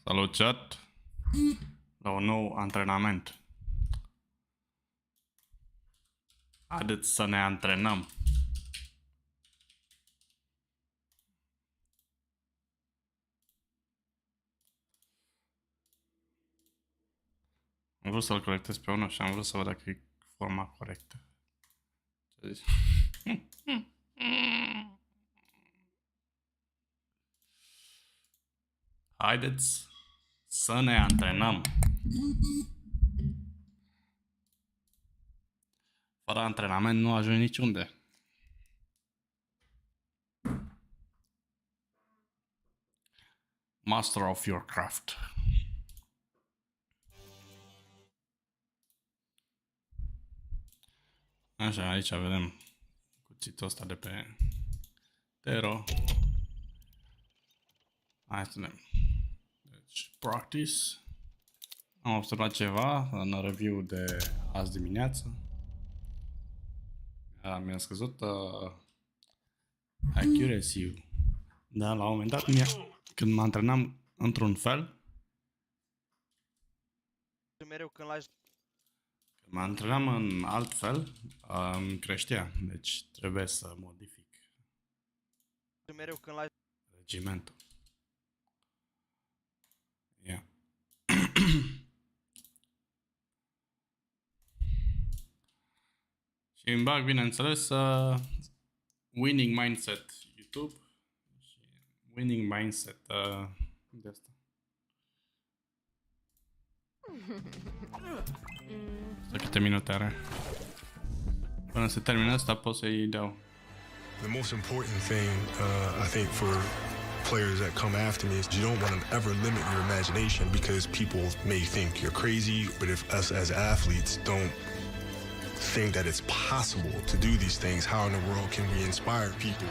Salut, chat! La un nou antrenament. Haideți să ne antrenăm. Am vrut să-l colectez pe unul și am vrut să văd dacă e forma corectă. Ce zici? Haideți să ne antrenăm. Fără antrenament nu ajungi niciunde. Master of your craft. Așa, aici vedem cuțitul ăsta de pe Tero. Hai să vedem. Deci, practice. Am observat ceva în review de azi dimineață. Mi-a scăzut accuracy. Dar la un moment dat, când mă antrenam într-un fel, mereu când l-ai mă antrenam în alt fel, îmi creștea. Deci trebuie să modific mereu când l-ai regimentul. Yeah. Și îmi bag, bineînțeles, Winning Mindset YouTube și Winning Mindset de asta. Să câte minute are. Până se termină asta pot să-i dau. The most important thing, I think, for players that come after me is you don't want to ever limit your imagination because people may think you're crazy, but if us as athletes don't think that it's possible to do these things, how in the world can we inspire people?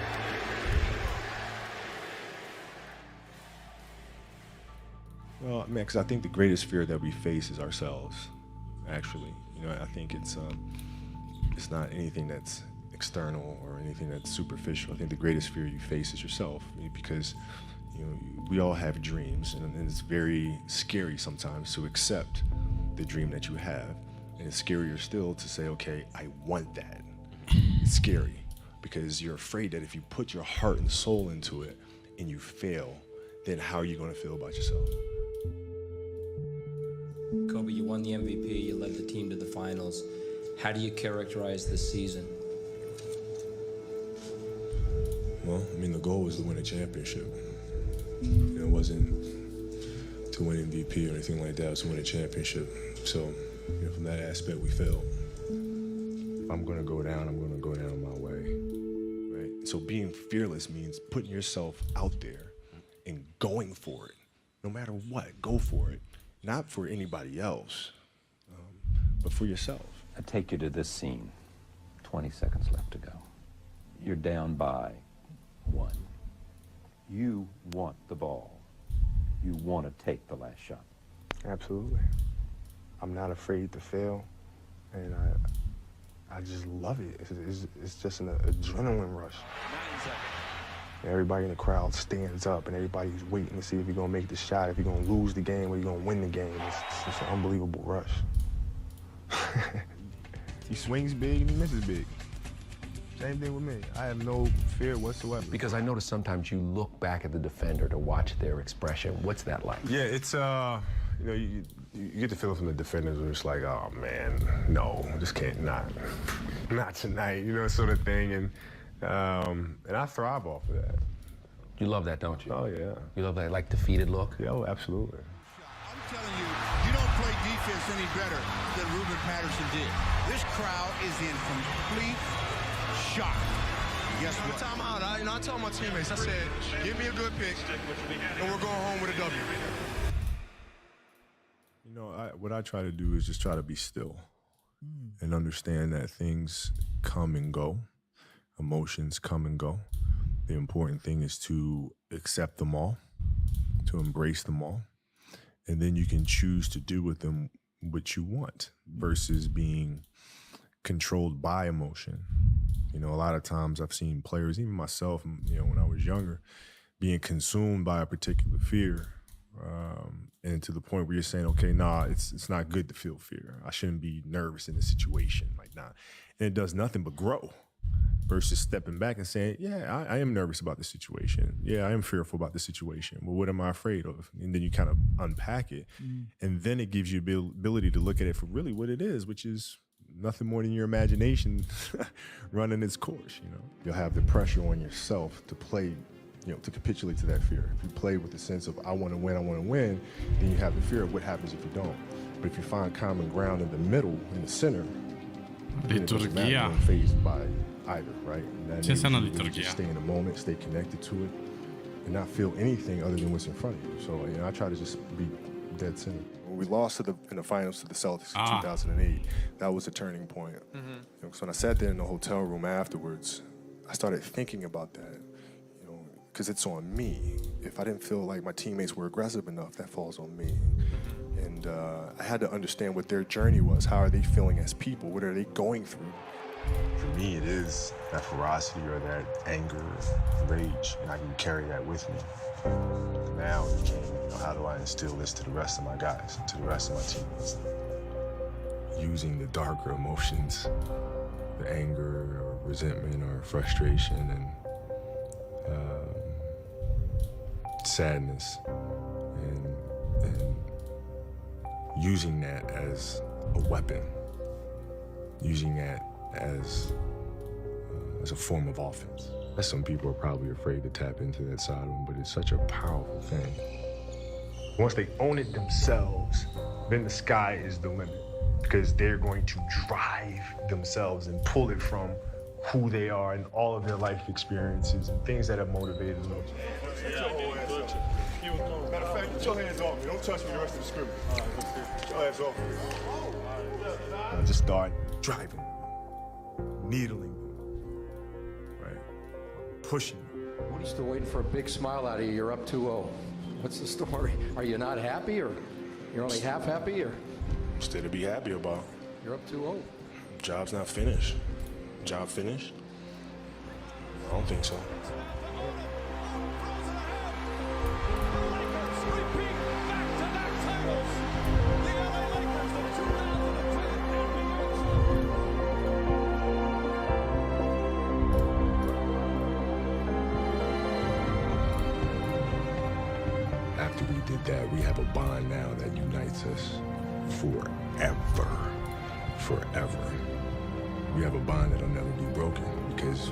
Well, man, because I think the greatest fear that we face is ourselves. Actually, you know, I think it's not anything that's external or anything that's superficial. I think the greatest fear you face is yourself, because you know we all have dreams, and it's very scary sometimes to accept the dream that you have, and it's scarier still to say, okay, I want that. It's scary because you're afraid that if you put your heart and soul into it and you fail, then how are you going to feel about yourself? Kobe, you won the MVP, you led the team to the finals. How do you characterize this season? Well, I mean, the goal was to win a championship. It wasn't to win MVP or anything like that. It was to win a championship. So, you know, from that aspect, we failed. If I'm going to go down, I'm going to go down my way, right? So being fearless means putting yourself out there and going for it. No matter what, go for it. Not for anybody else, but for yourself. I take you to this scene. 20 seconds left to go. You're down by 1. You want the ball. You want to take the last shot. Absolutely. I'm not afraid to fail, and I just love it. It's just an adrenaline rush. Everybody in the crowd stands up, and everybody's waiting to see if you're going to make the shot, if you're going to lose the game, or you're going to win the game. It's an unbelievable rush. He swings big and he misses big. Same thing with me. I have no fear whatsoever. Because I notice sometimes you look back at the defender to watch their expression. What's that like? Yeah, it's, you know, you get the feeling from the defenders where it's like, oh, man, no, just can't, not tonight, you know, sort of thing. And I thrive off of that. You love that, don't you? Oh, yeah. You love that, like, defeated look? Yeah, oh, absolutely. I'm telling you, you don't play defense any better than Ruben Patterson did. This crowd is in complete shock. Guess what? Time out. I told my teammates, I said, give me a good pick, and we're going home with a W. You know, what I try to do is just try to be still and understand that things come and go. Emotions come and go. The important thing is to accept them all, to embrace them all, and then you can choose to do with them what you want versus being controlled by emotion. You know, a lot of times I've seen players, even myself, you know, when I was younger, being consumed by a particular fear And to the point where you're saying, okay, nah, it's not good to feel fear. I shouldn't be nervous in this situation. Like, nah. And it does nothing but grow versus stepping back and saying, yeah, I am nervous about the situation. Yeah, I am fearful about the situation. Well, what am I afraid of? And then you kind of unpack it. And then it gives you the ability to look at it for really what it is, which is nothing more than your imagination running its course, you know? You'll have the pressure on yourself to play, you know, to capitulate to that fear. If you play with the sense of I want to win, then you have the fear of what happens if you don't. But if you find common ground in the middle, in the center, it doesn't matter, you're not fazed by either, right? And that C'è una enables you to liturgia. just stay in the moment, stay connected to it, and not feel anything other than what's in front of you. So, you know, I try to just be dead center. When we lost in the finals to the Celtics in 2008, that was a turning point. You know, so when I sat there in the hotel room afterwards, I started thinking about that, you know, because it's on me. If I didn't feel like my teammates were aggressive enough, that falls on me. And I had to understand what their journey was. How are they feeling as people? What are they going through? For me, it is that ferocity or that anger, rage, and I can carry that with me. Now it became, you know, how do I instill this to the rest of my guys, to the rest of my teammates? Using the darker emotions, the anger or resentment or frustration and sadness, and using that as a weapon, using that as a form of offense. Some people are probably afraid to tap into that side of them, but it's such a powerful thing. Once they own it themselves, then the sky is the limit because they're going to drive themselves and pull it from who they are and all of their life experiences and things that have motivated them. Matter of fact, get your hands off me. Don't touch me the rest of the scrimmage. Get your hands off me. Just start driving, needling them, right? Pushing them. What are you still waiting for a big smile out of you? You're up 2-0. What's the story? Are you not happy, or you're only half happy, or Still to be happy about. you're up 2-0? Job's not finished. Job finished? I don't think so. After we did that, we have a bond now that unites us forever. Forever. We have a bond that'll never be broken because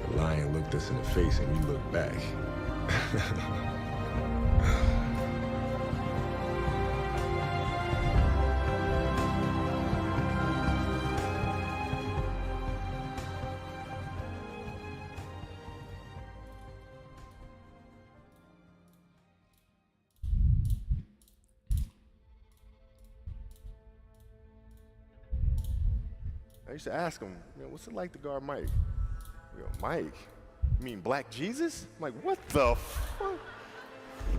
the lion looked us in the face and we looked back. I used to ask him, you know, what's it like to guard Mike? You know, Mike? You mean Black Jesus? I'm like, what the fuck?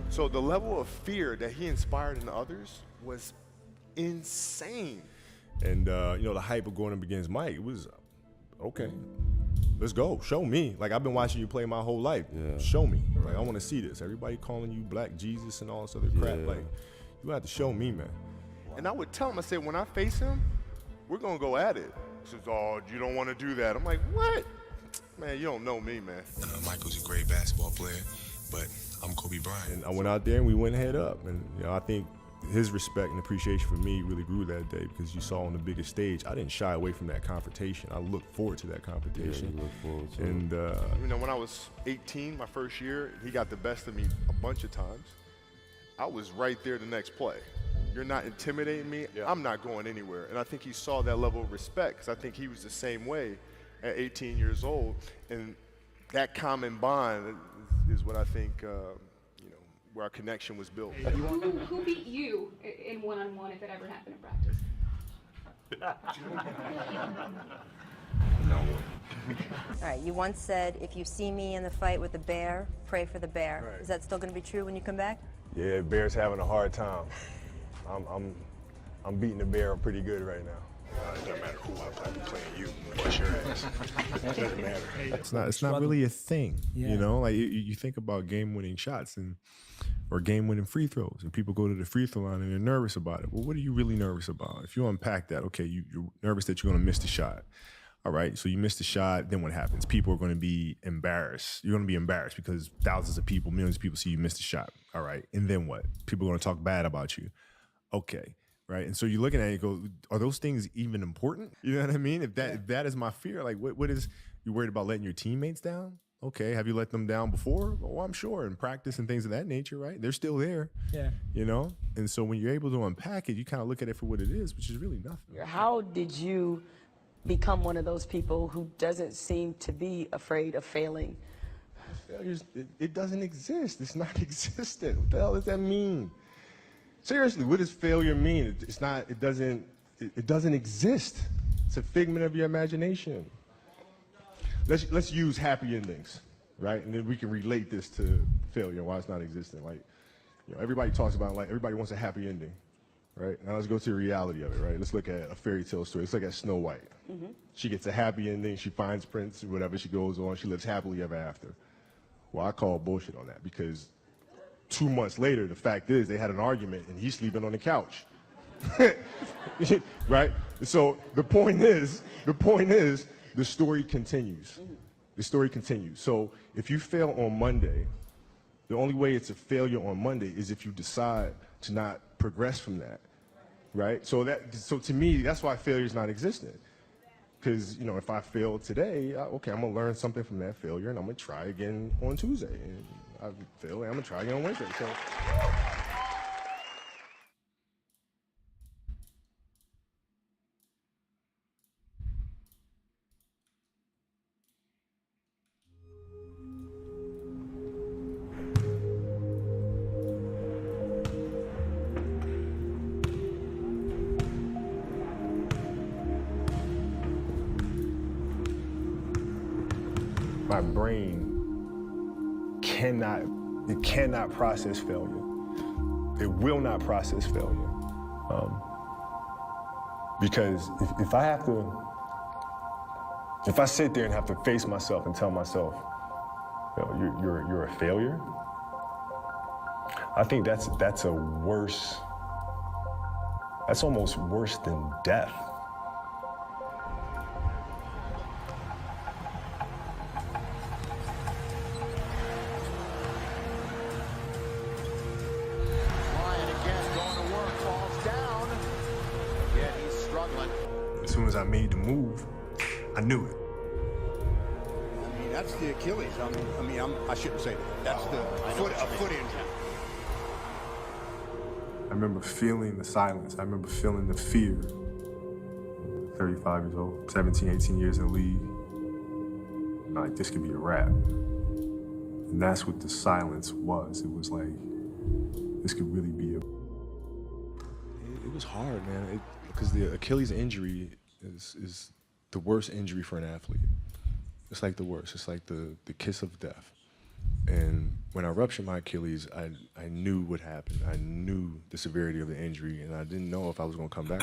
So the level of fear that he inspired in others was insane. And, you know, the hype of going up against Mike, it was, okay, let's go. Show me. Like, I've been watching you play my whole life. Yeah. Show me. Like, I want to see this. Everybody calling you Black Jesus and all this other crap. Like, you have to show me, man. And I would tell him, I said, when I face him, we're going to go at it. He says, oh, you don't want to do that. I'm like, what? Man, you don't know me, man. Michael's a great basketball player, but I'm Kobe Bryant. And I went out there and we went head up. And, you know, I think his respect and appreciation for me really grew that day because you saw on the biggest stage, I didn't shy away from that confrontation. I looked forward to that confrontation. Yeah, you look forward to it. You know, when I was 18, my first year, he got the best of me a bunch of times. I was right there the next play. You're not intimidating me, I'm not going anywhere. And I think he saw that level of respect because I think he was the same way at 18 years old. And that common bond is what I think, you know, where our connection was built. Who beat you in one-on-one if it ever happened in practice? No. All right, you once said, if you see me in the fight with the bear, pray for the bear. Right. Is that still going to be true when you come back? Yeah, Bear's having a hard time. I'm beating the Bear pretty good right now. It doesn't matter who I play. I'm playing you. Bust your ass. It doesn't matter. It's not really a thing. You know, like you think about game-winning shots or game-winning free throws, and people go to the free throw line and they're nervous about it. Well, what are you really nervous about? If you unpack that, okay, you're nervous that you're going to miss the shot. All right, so you miss the shot, then what happens? People are going to be embarrassed. You're going to be embarrassed because thousands of people, millions of people see you miss the shot. All right, and then what? People are going to talk bad about you. Okay, right? And so you're looking at it and go, are those things even important? You know what I mean? If that is my fear, like what is, you worried about letting your teammates down? Okay, have you let them down before? Oh, I'm sure, in practice and things of that nature, right? They're still there. Yeah. You know? And so when you're able to unpack it, you kind of look at it for what it is, which is really nothing. How did you become one of those people who doesn't seem to be afraid of failing? Failures, it doesn't exist. It's not existent. What the hell does that mean? Seriously, what does failure mean? It doesn't exist. It's a figment of your imagination. Let's use happy endings, right? And then we can relate this to failure and why it's not existent. Like, you know, everybody talks about, like, everybody wants a happy ending, right? Now let's go to the reality of it, right? Let's look at a fairy tale story. Let's look at Snow White. She gets a happy ending. She finds Prince, whatever, she goes on. She lives happily ever after. Well, I call bullshit on that because 2 months later, the fact is they had an argument and he's sleeping on the couch. Right? So the point is, the story continues. The story continues. So if you fail on Monday, the only way it's a failure on Monday is if you decide to not progress from that, right? So to me, that's why failure is not existent. Because, you know, if I fail today, okay, I'm gonna learn something from that failure and I'm gonna try again on Tuesday. And I fail, and I'm gonna try again on Wednesday. So. My brain cannot process failure. It will not process failure. Because if I sit there and have to face myself and tell myself, you know, you're a failure, I think that's almost worse than death. As soon as I made the move, I knew it. I mean, that's the Achilles. I shouldn't say that. That's a foot injury. I remember feeling the silence. I remember feeling the fear. 35 years old, 17, 18 years in the league. Like, this could be a wrap. And that's what the silence was. It was like, this could really be a... It was hard, man. Because the Achilles injury is the worst injury for an athlete. It's like the worst. It's like the kiss of death. And when I ruptured my Achilles, I knew what happened. I knew the severity of the injury, and I didn't know if I was going to come back.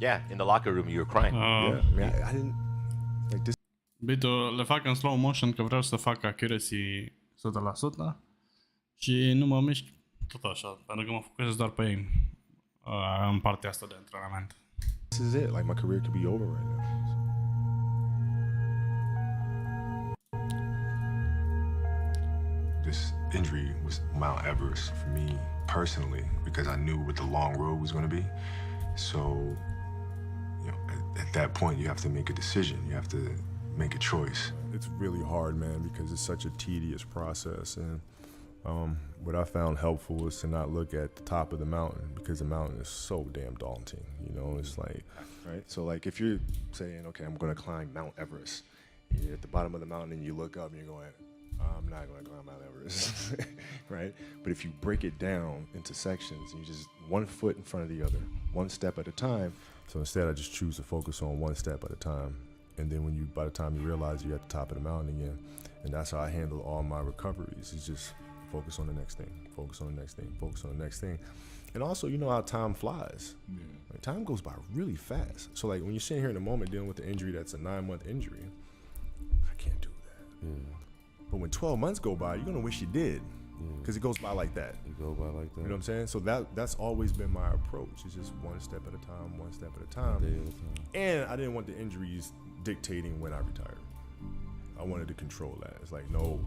Yeah, in the locker room you were crying. Yeah, I mean, I didn't like this. Bitul le fac în slow motion că vreau să fac accuracy 100% și nu mă mișc tot așa, pentru că mă focusez doar pe ei în partea asta de antrenament. This is it. Like, my career could be over right now. This injury was Mount Everest for me personally because I knew what the long road was going to be. So, you know, at that point, you have to make a decision. You have to make a choice. It's really hard, man, because it's such a tedious process. And what I found helpful is to not look at the top of the mountain because the mountain is so damn daunting. You know, it's like, right? So, like, if you're saying, okay, I'm going to climb Mount Everest, you're at the bottom of the mountain and you look up and you're going, I'm not going to climb Mount Everest, right? But if you break it down into sections and you just one foot in front of the other, one step at a time. So instead, I just choose to focus on one step at a time. And then by the time you realize you're at the top of the mountain again, and that's how I handle all my recoveries. It's just focus on the next thing, focus on the next thing, focus on the next thing. And also, you know how time flies. Yeah. Like, time goes by really fast. So like when you're sitting here in the moment dealing with the injury that's a 9-month injury, I can't do that. Yeah. But when 12 months go by, you're gonna wish you did. Because it goes by like that. It goes by like that. You know what I'm saying? So that's always been my approach. It's just one step at a time, one step at a time. Day at a time. And I didn't want the injuries dictating when I retired. I wanted to control that. It's like, no,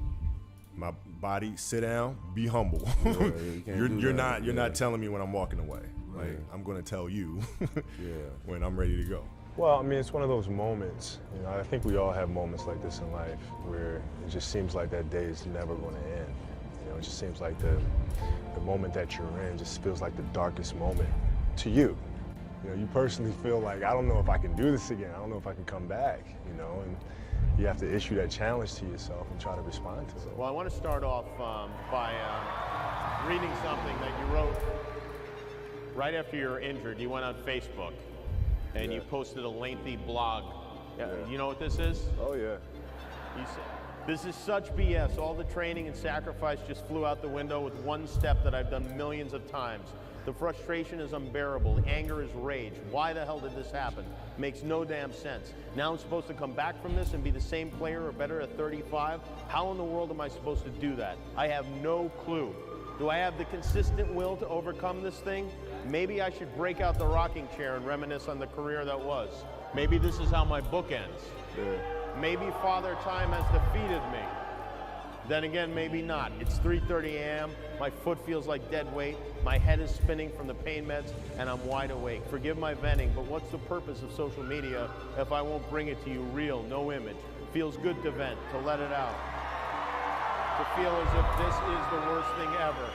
my body, sit down, be humble. You're not telling me when I'm walking away. Like, I'm gonna tell you when I'm ready to go. Well, I mean, it's one of those moments. You know, I think we all have moments like this in life where it just seems like that day is never going to end. You know, it just seems like the moment that you're in just feels like the darkest moment to you. You know, you personally feel like, I don't know if I can do this again. I don't know if I can come back, you know, and you have to issue that challenge to yourself and try to respond to it. Well, I want to start off by reading something that you wrote right after you were injured. You went on Facebook and you posted a lengthy blog. You know what this is? Oh, yeah. You said, "This is such BS. All the training and sacrifice just flew out the window with one step that I've done millions of times. The frustration is unbearable. The anger is rage. Why the hell did this happen? Makes no damn sense. Now I'm supposed to come back from this and be the same player or better at 35? How in the world am I supposed to do that? I have no clue. Do I have the consistent will to overcome this thing? Maybe I should break out the rocking chair and reminisce on the career that was. Maybe this is how my book ends. Maybe Father Time has defeated me. Then again, maybe not. It's 3:30 a.m., my foot feels like dead weight, my head is spinning from the pain meds, and I'm wide awake. Forgive my venting, but what's the purpose of social media if I won't bring it to you real, no image? Feels good to vent, to let it out, to feel as if this is the worst thing ever.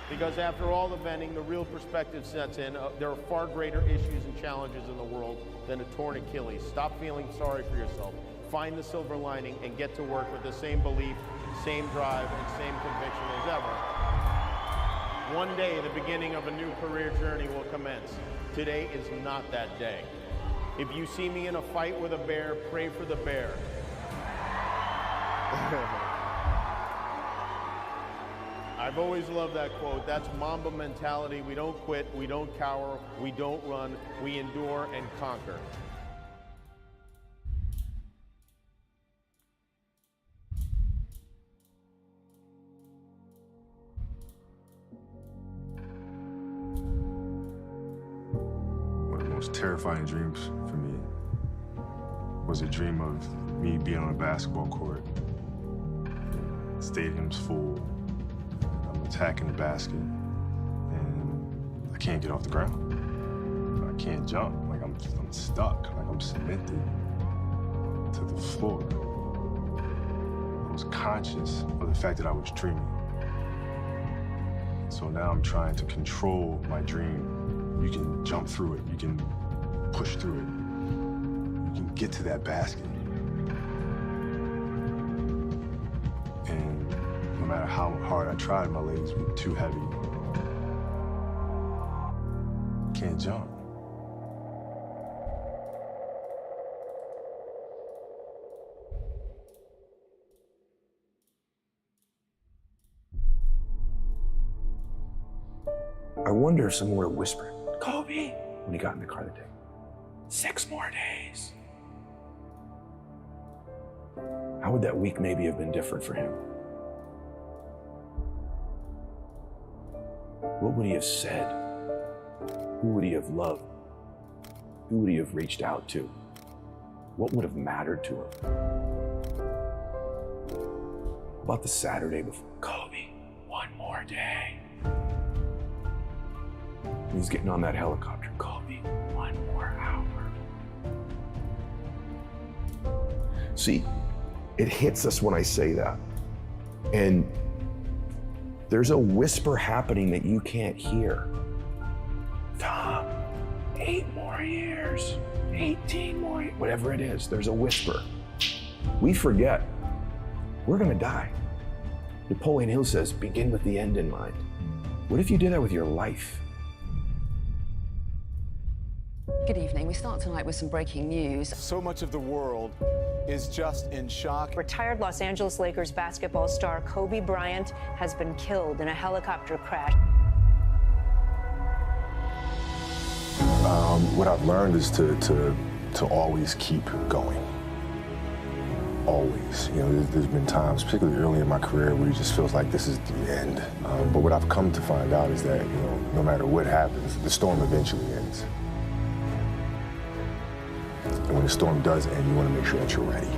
Because after all the venting, the real perspective sets in. There are far greater issues and challenges in the world than a torn Achilles. Stop feeling sorry for yourself. Find the silver lining and get to work with the same belief, same drive, and same conviction as ever. One day, the beginning of a new career journey will commence. Today is not that day. If you see me in a fight with a bear, pray for the bear. I've always loved that quote. That's Mamba mentality. We don't quit, we don't cower, we don't run, we endure and conquer. One of the most terrifying dreams for me was a dream of me being on a basketball court. Stadium's full. I'm attacking the basket, and I can't get off the ground. I can't jump. Like I'm stuck. Like I'm cemented to the floor. I was conscious of the fact that I was dreaming. So now I'm trying to control my dream. You can jump through it. You can push through it. You can get to that basket. And no matter how hard I tried, my legs were too heavy. Can't jump. I wonder if someone would have whispered, "Kobe," when he got in the car that day. 6 more days. How would that week maybe have been different for him? What would he have said? Who would he have loved? Who would he have reached out to? What would have mattered to him? About the Saturday before, "Kobe, 1 more day." He's getting on that helicopter, "Kobe, 1 more hour." See, it hits us when I say that. And there's a whisper happening that you can't hear. Tom, 8 more years, 18 more, whatever it is, there's a whisper. We forget, we're gonna die. Napoleon Hill says, begin with the end in mind. What if you did that with your life? Good evening. We start tonight with some breaking news. So much of the world is just in shock. Retired Los Angeles Lakers basketball star Kobe Bryant has been killed in a helicopter crash. What I've learned is to always keep going. Always. You know, there's been times, particularly early in my career, where it just feels like this is the end. But what I've come to find out is that, you know, no matter what happens, the storm eventually ends. And when the storm does end, you want to make sure that you're ready.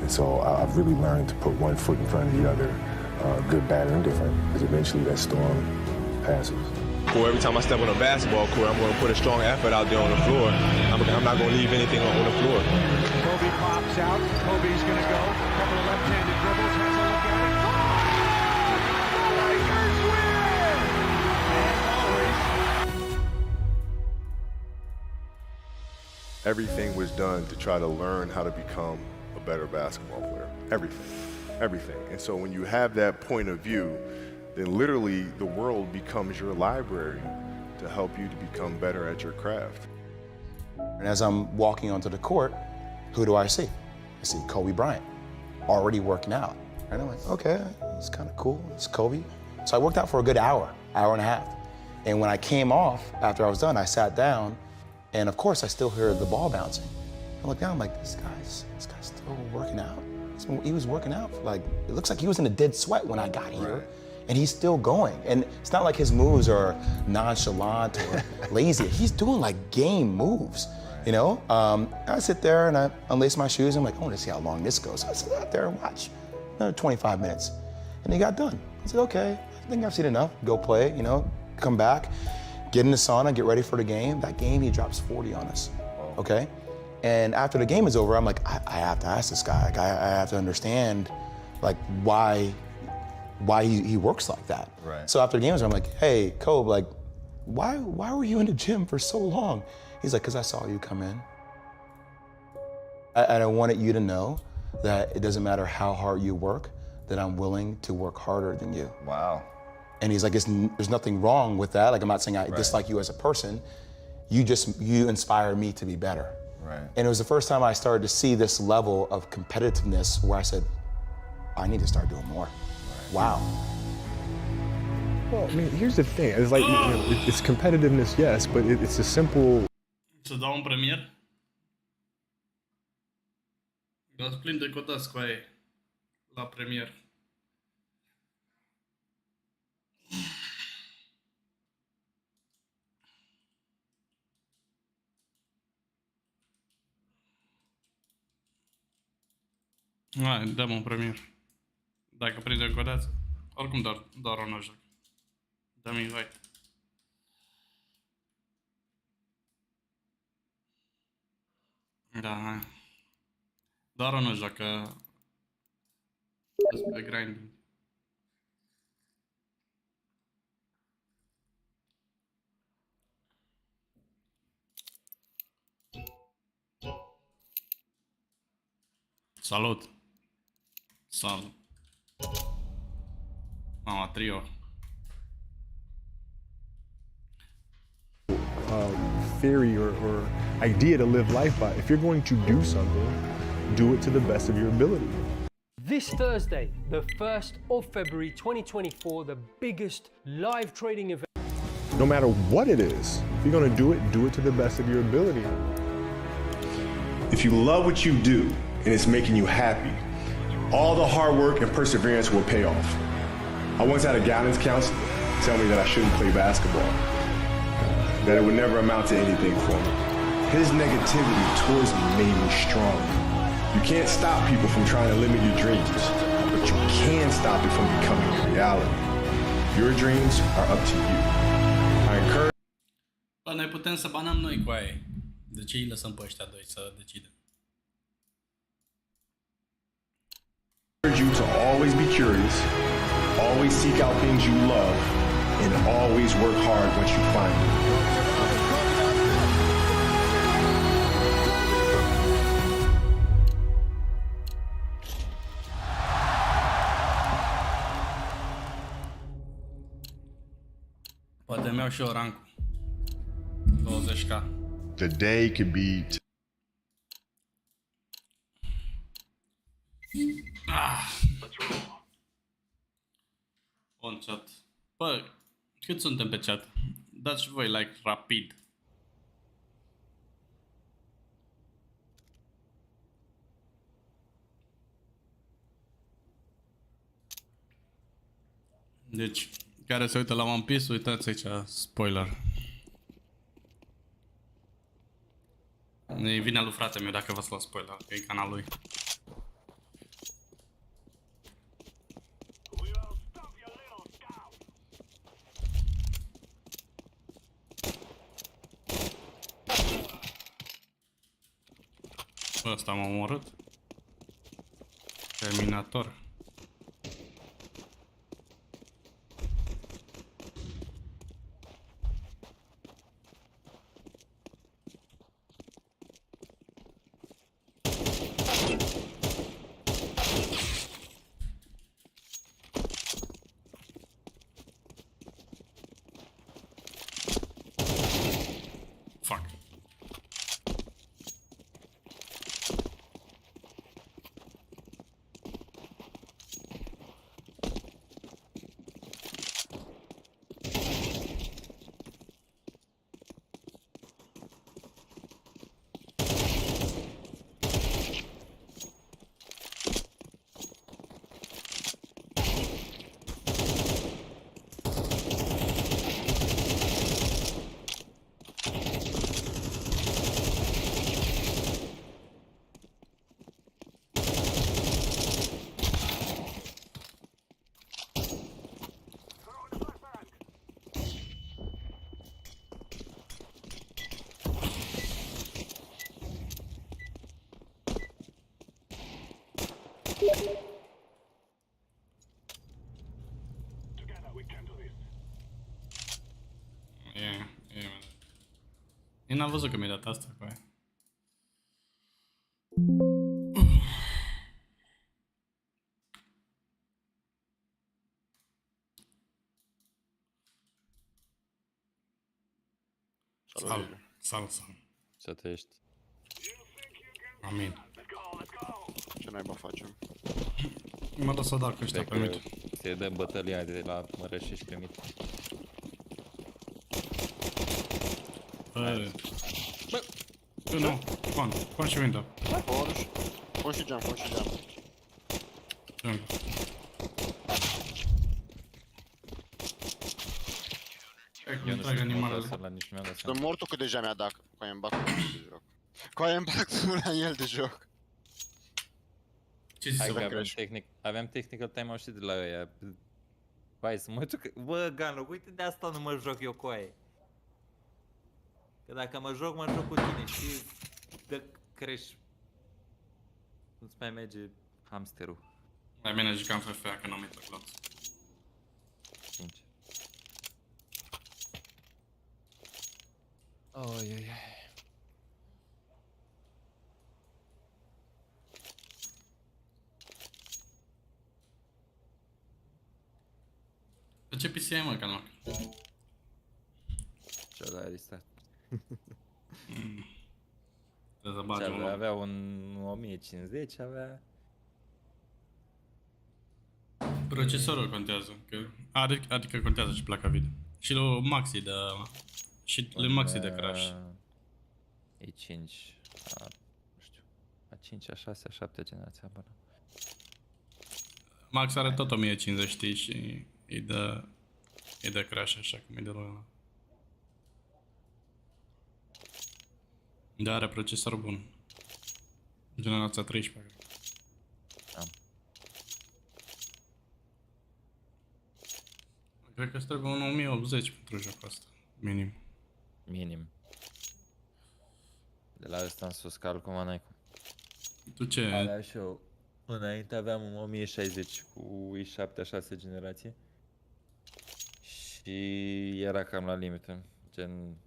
And so I've really learned to put one foot in front of the other, good, bad, or indifferent, because eventually that storm passes. Cool. Every time I step on a basketball court, I'm going to put a strong effort out there on the floor. I'm not going to leave anything on the floor. Kobe pops out. Kobe's going to go. Couple of left-handed dribbles. Has a look at it. Everything was done to try to learn how to become a better basketball player. Everything. And so when you have that point of view, then literally the world becomes your library to help you to become better at your craft. And as I'm walking onto the court, who do I see? I see Kobe Bryant, already working out. And I'm like, okay, it's kind of cool, it's Kobe. So I worked out for a good hour and a half. And when I came off, after I was done, I sat down, and of course I still heard the ball bouncing. I looked down, I'm like, this guy's still working out? He was working out for like, it looks like he was in a dead sweat when I got here. Right. And he's still going. And it's not like his moves are nonchalant or lazy. He's doing like game moves, you know? I sit there and I unlace my shoes. I'm like, I want to see how long this goes. So I sit out there and watch another 25 minutes. And he got done. I said, okay, I think I've seen enough. Go play, you know, come back, get in the sauna, get ready for the game. That game, he drops 40 on us, okay? And after the game is over, I'm like, I have to ask this guy. Like, I have to understand, like, why he works like that. Right. So after the game is over, I'm like, hey, Kobe, like, why were you in the gym for so long? He's like, because I saw you come in. And I wanted you to know that it doesn't matter how hard you work, that I'm willing to work harder than you. Wow. And he's like, there's nothing wrong with that. Like, I'm not saying I dislike you as a person. You inspire me to be better. Right. And it was the first time I started to see this level of competitiveness where I said, I need to start doing more. Right. Wow. Well, I mean, here's the thing. It's like, you know, it's competitiveness, yes, but it's a simple... Să dau un premier? Dați plin de cotați cu aia la premier. Hai, dăm un premier. Dacă prinde codață. Oricum doar o noșă. Dă-mi, hai. Da, hai. Doar o noșă, că... Despre grinding. Salut! Salut! Mama, trio. Theory or idea to live life by. If you're going to do something, do it to the best of your ability. This Thursday, the 1st of February 2024, the biggest live trading event. No matter what it is, if you're going to do it to the best of your ability. If you love what you do and it's making you happy, all the hard work and perseverance will pay off. I once had a guidance counselor tell me that I shouldn't play basketball, that it would never amount to anything for me. His negativity towards me made me strong. You can't stop people from trying to limit your dreams, but you can stop it from becoming a reality. Your dreams are up to you. I encourage... Bă, noi putem să banăm noi cu aia. De ce îi lăsăm pe ăștia doi să decidă? You to always be curious, always seek out things you love, and always work hard once you find it. Poate mi-au și eu rancul. 20k. The day could be On chat. Bă, cât suntem pe chat? Dați și voi like rapid. Deci, care se uită la One Piece, uitați aici, spoiler. E vina lui frate meu dacă v-ați luat spoiler, că e canalul lui. Ăsta m-a omorât. Terminator. Fuck. Eu n-am văzut că mi-a dat asta cu aia. Salut. Să trăiești. Amin. Ce naiba facem? Mă las să dau că ăștia permit. Se dă bătălia de la Mărăș și primit. Bă, nu, con și window. Con și geam. Eu nu știu cum o să la nici mi-am dat seama. Sunt mortul cât deja mi-a dat cu aia îmi bag de joc. Cu aia îmi bag la el de joc. Ce zici? Hai că avem technical time-out și de la ăia. Hai să mă duc. Bă, Gano, uite de asta nu mă joc eu cu aia. Că dacă mă joc cu tine și dă crești. Nu-ți mai merge hamsterul. Mai bine jucam FFA că n-am uitat glonț. Sincer. Oi. De ce PC ai, mă, canal? Ce-o da restart. Avea un 1050, avea... Procesorul contează, că... adică contează și placa video. Și lui Maxi de... și lui Maxi de crash. E5, nu știu, a 5, a 6, a 7 generația, bă. Max are tot 1050, știi, și îi dă crash așa cum e de la. Da, are procesor bun. Generația 13. Cred că îți trebuie un 1080 pentru jocul ăsta. Minim. De la ăsta în sus calcul, mă, n-ai cum. Tu ce? Avea și eu. Înainte aveam un 1060 cu i7 a 6 generație. Și era cam la limită. Gen...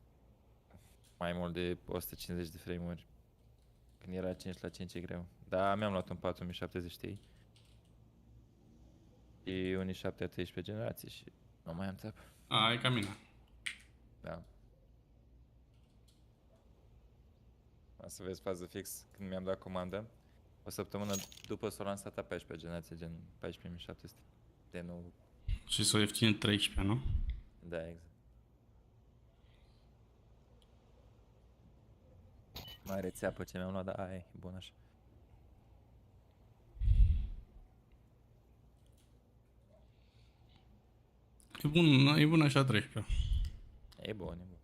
mai mult de 150 de frame-uri. Când era 5 la 5 e greu. Dar mi-am luat un 4070 Ti. Și un i7 a 13 generație și nu mai am treabă. E ca mine. Da. O să vezi fază fix când mi-am dat comandă. O săptămână după s-o lansat a 14-a generație, gen 14700. De nou. Și s-o ieftinit 13, nu? Da, exact. Mai rețea pe ce mi-am luat, dar aia e bun așa. E bun așa 13. E bun, e bun.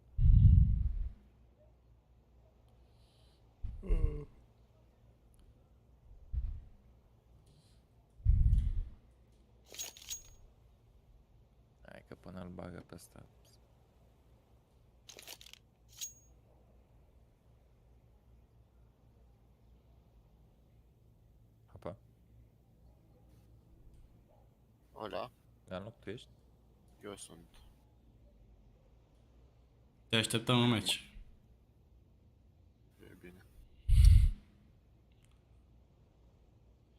Hai că până îl bagă pe ăsta. Opa. Hola, Dar nu, tu ești? eu sunt. Te așteptăm în meci. E bine.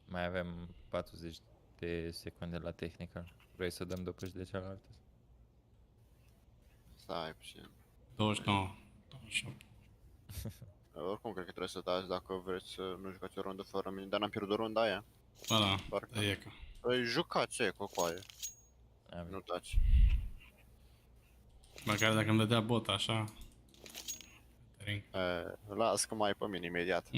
Mai avem 40 de secunde la tehnică. Vrei să dăm după și de cealaltă? Stai puțin. 29. 28. Oricum, cred că trebuie să dați dacă vreți să nu jucați o rundă fără mine, dar n-am pierdut runda aia. Da, da, e ca. Păi jucați, e, cocoaie. Nu dați. Măcar dacă îmi dădea bot așa. Las că mai e pe mine imediat.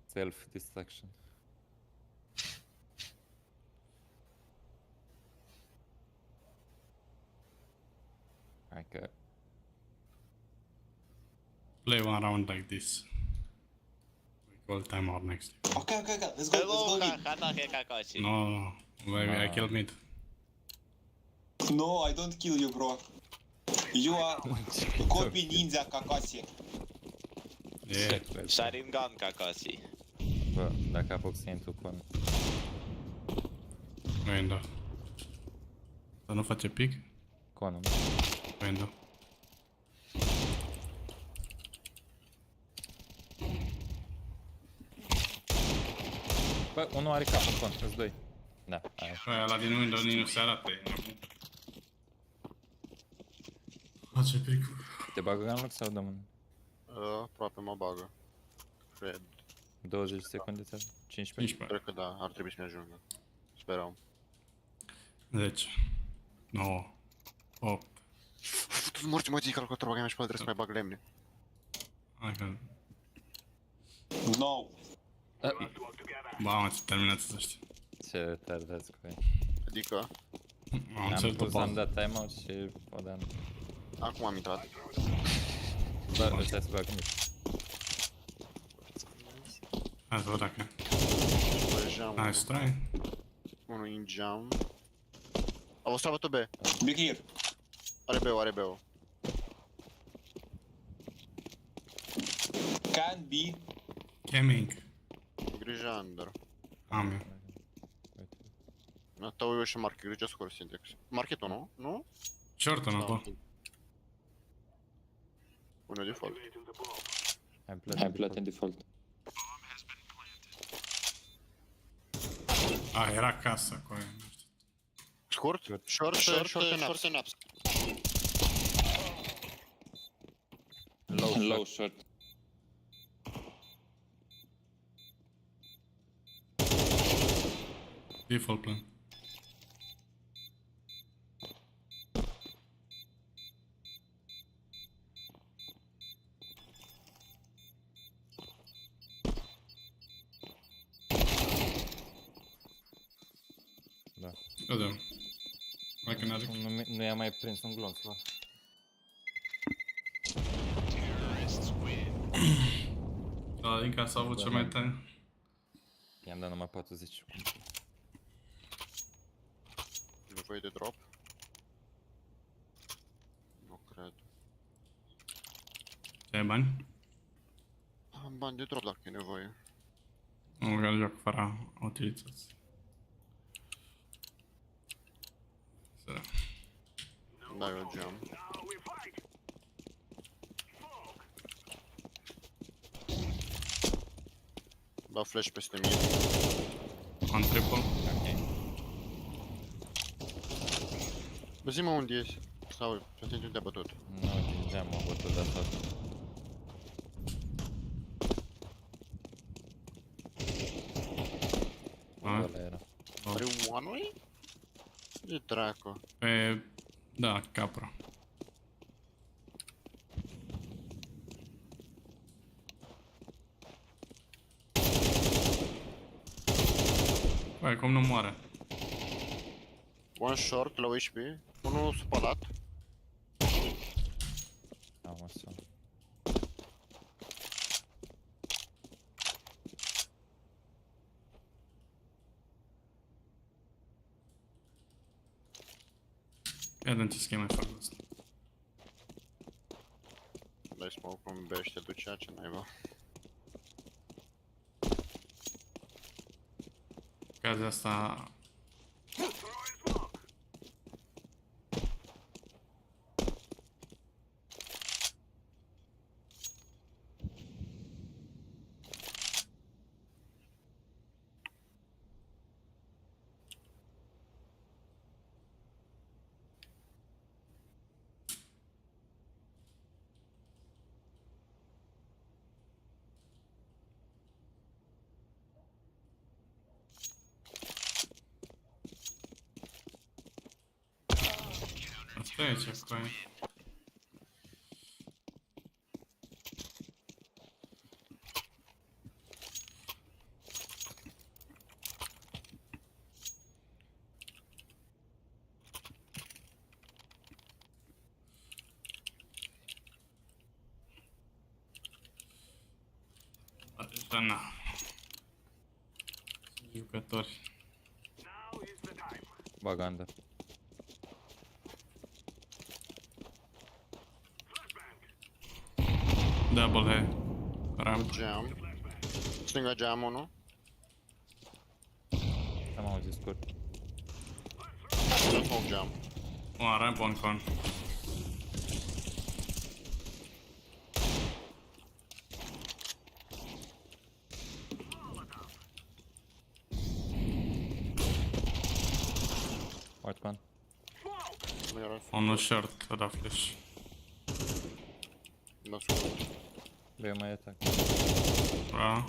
Self-destruction. Hai că... Play one round like this. We call timeout next. Okay, let's go, No, I killed mid. No, I don't kill you, bro. You are copy ninja Kakashi. Yeah. Sharingan Kakashi. Bă, dacă apuc să intru cu... Window. Să nu face pic? Conul. Window. Bă, unul are capul în cont, îți doi. Da, aia. Bă, ăla din window nici nu se arată. Face pic. Te bagă în loc sau dăm în... Aproape mă bagă. Cred. 20 secunde, 15? Cred că da, ar trebui să-mi ajungă. Sperăm. 10. 9. 8. Tu morți mă ții calculator, băgai mea și pe trebuie să mai bag lemne. Hai că... No. Ba, mă, ce terminați să știi. Ce tardați cu ei. Adică? Am dat timeout și o dam. Acum am intrat. Bă, ăștia se bagă mici. Hai să văd dacă... Geam. Hai, stai. Unul în geam. A fost treabă B. Big here. Are B-ul, are B-ul. Can be. Coming. Grijă under. Am eu. Na tău eu și market, grijă scor syntax. Market-ul, nu? Nu? Short-ul, nu, bă. Pune default. Am plătit în default. Era casa cu aia. Scurt? Short and ups. Low short. Default plan. Da. Vedem. Mai că n-are. Nu i-a mai prins un glonț, lor. Da, din casa a avut cel mai tare. I-am dat numai 40. E nevoie de drop? Nu cred. Ai bani? Am bani de drop dacă e nevoie. Nu vreau joc fără utilități. Da, eu geam. Dau flash peste mine. Am triple. Bă, zi-mă unde ești. Sau ce atunci unde a bătut? Nu, din geam m-a bătut de asta. Ăla era. Marihuanului? Ce dracu? Pe... Da, capra. Băi, cum nu moare? One short la HP, unul spălat. Am așa. Ia dăm ce scheme fac asta. Dai smoke în B și te duce ce naiba. Ocazia asta... Asta e ce cu aia. Asta na. Jucători. Baganda. Double head. Ramp. Geam. Stânga geam unul. Am auzit scurt. Nu smoke geam. One ramp, one con. White con. Unul short, a dat flash. Da scurt. Băi, mai atac. Bra.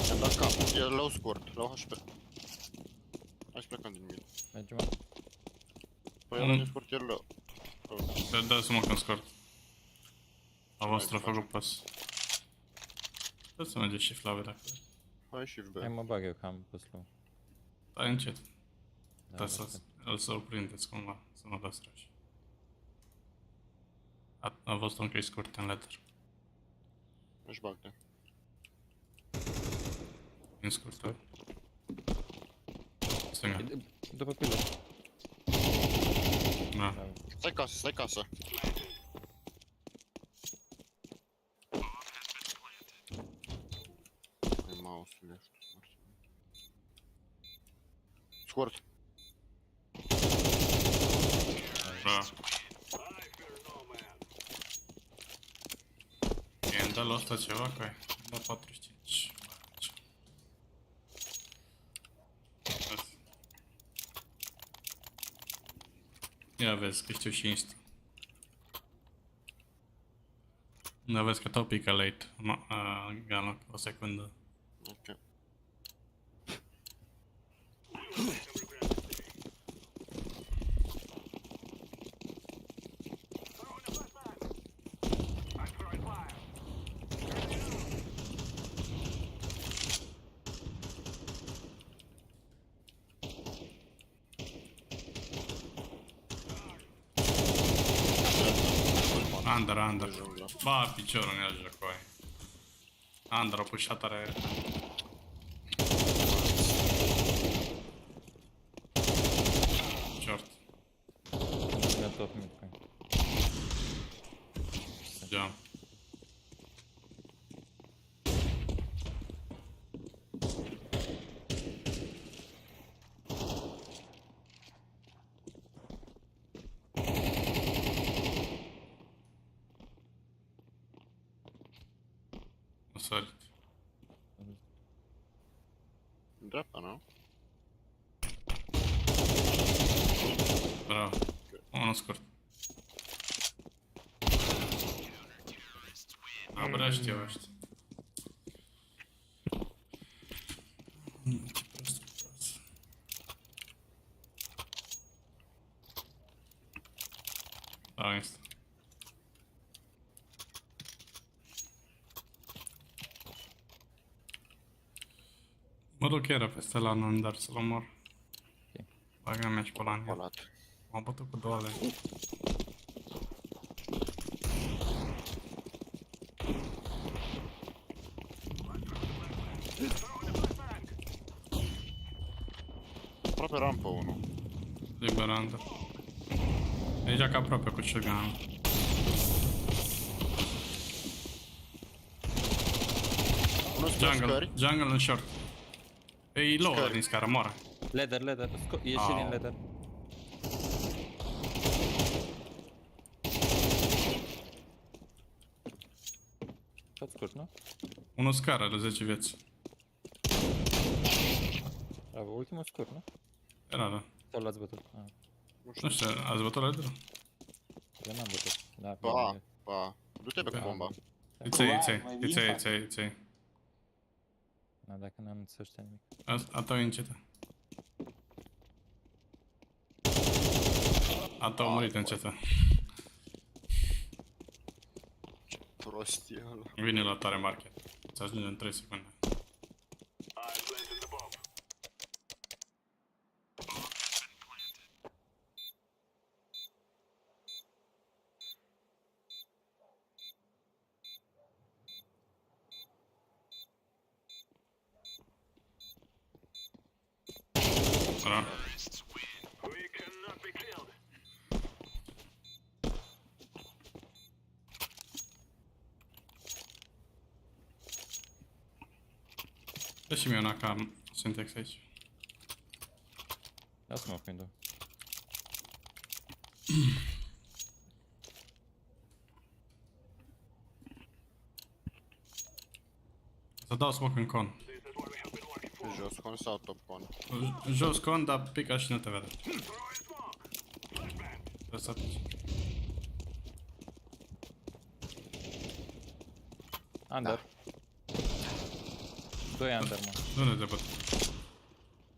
I-am dat cap. E low scurt, low HP. Hai să plecăm din mid. Mergem, mă. Păi ăla din scurt e low. Dă smoke în scurt. A voastră a făcut pas. Trebuie să mergeți shift la V dacă... Hai shift B. Hai mă bag eu că am pus low. Stai încet. Da, Îl surprindeți cumva, să nu dați rush. A fost încă scurt în ladder. Își bag-te. În scurt. Stânga. După pilă. Da. Stai casă, stai casă. E mouse-ul ăsta. Scurt. Da. I-am dat la ăsta ceva, că ai dat 45. Ia vezi că știu și insta. Da, vezi că tot pică late. Galo, o secundă. Ok. Under. Ba, piciorul în el joc cu aia. Under a pușat tare. Short. Da tot mid cu aia. Geam. Sărit. Dreapta, nu? Bravo. Unul scurt. Abra știu ăștia. Ce prost. Da, este. Mă duc chiar peste la nun, dar să-l omor. Bagă mea și pe la el. M-am bătut cu 2 ale. Aproape rampă unul. Liberandă. E joacă aproape cu shotgun-ul. Jungle în short. E low din scară, moară. Ladder. Ieși din ladder. Tot scurt, nu? Unul scară de 10 vieți. Bravo, ultimul scurt, nu? Era, da. Sau l-ați bătut? Nu știu, ați bătut ladder-ul? Eu n-am bătut. Da, Pa. Du-te pe bomba. Îți-ai. Da, dacă n-am înțeles ăștia nimic. A tău e încetă. A tău a murit încetă. Prostie ăla. Vine la tare market. Să ajunge în 3 secunde. Da. Dă și mie una ca syntax aici. Da, să mă prindă. Să dau smoke în con. Jos con sau top con? Jos con, dar pica și nu te vede. Lăsat. Under. 2 under, mă. Nu ne depăt.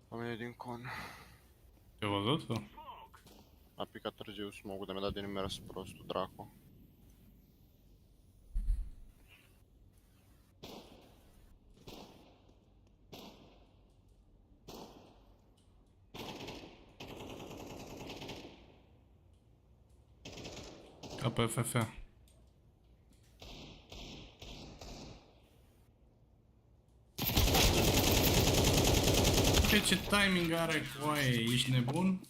Oamenii din con. Te-ai văzut sau? A picat târziu smoke-ul, dar mi-a dat din mers prostul, dracu. Ca pe FF. Ce timing are coaie, ești nebun?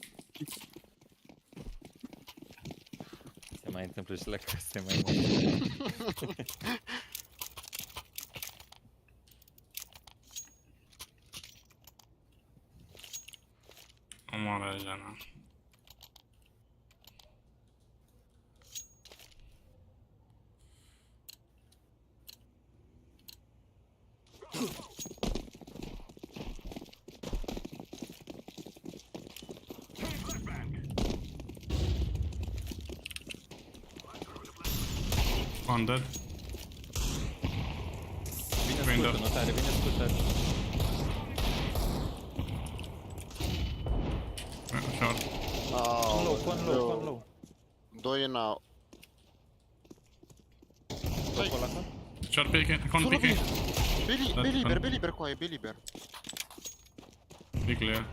Se mai întâmplă și la case mai mult. Omoară Jana. One dead. Vine scurtă, notare, vine scurtă. Short. Con low. 2 în a... Short pick, con pick. Be liber coaie, be liber. Be clear.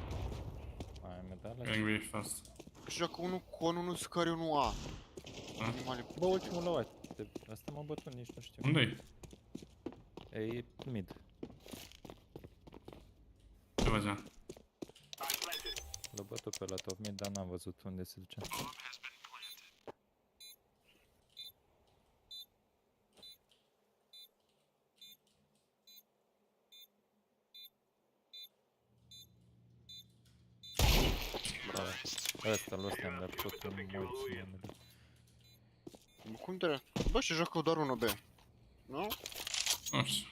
Hai, medală. Getting really fast. Și joacă unul con, unul scări, unul A. Bă, ultimul low. Asta m-a bătut, nici nu știu. Unde-i? E mid. Ce văzea? L-a bătut pe la top mid, dar n-am văzut unde se ducea. Ăsta l-o ăsta, dar tot în mulți. Cum te... Bă, și joacă doar 1B. Nu? Nu știu.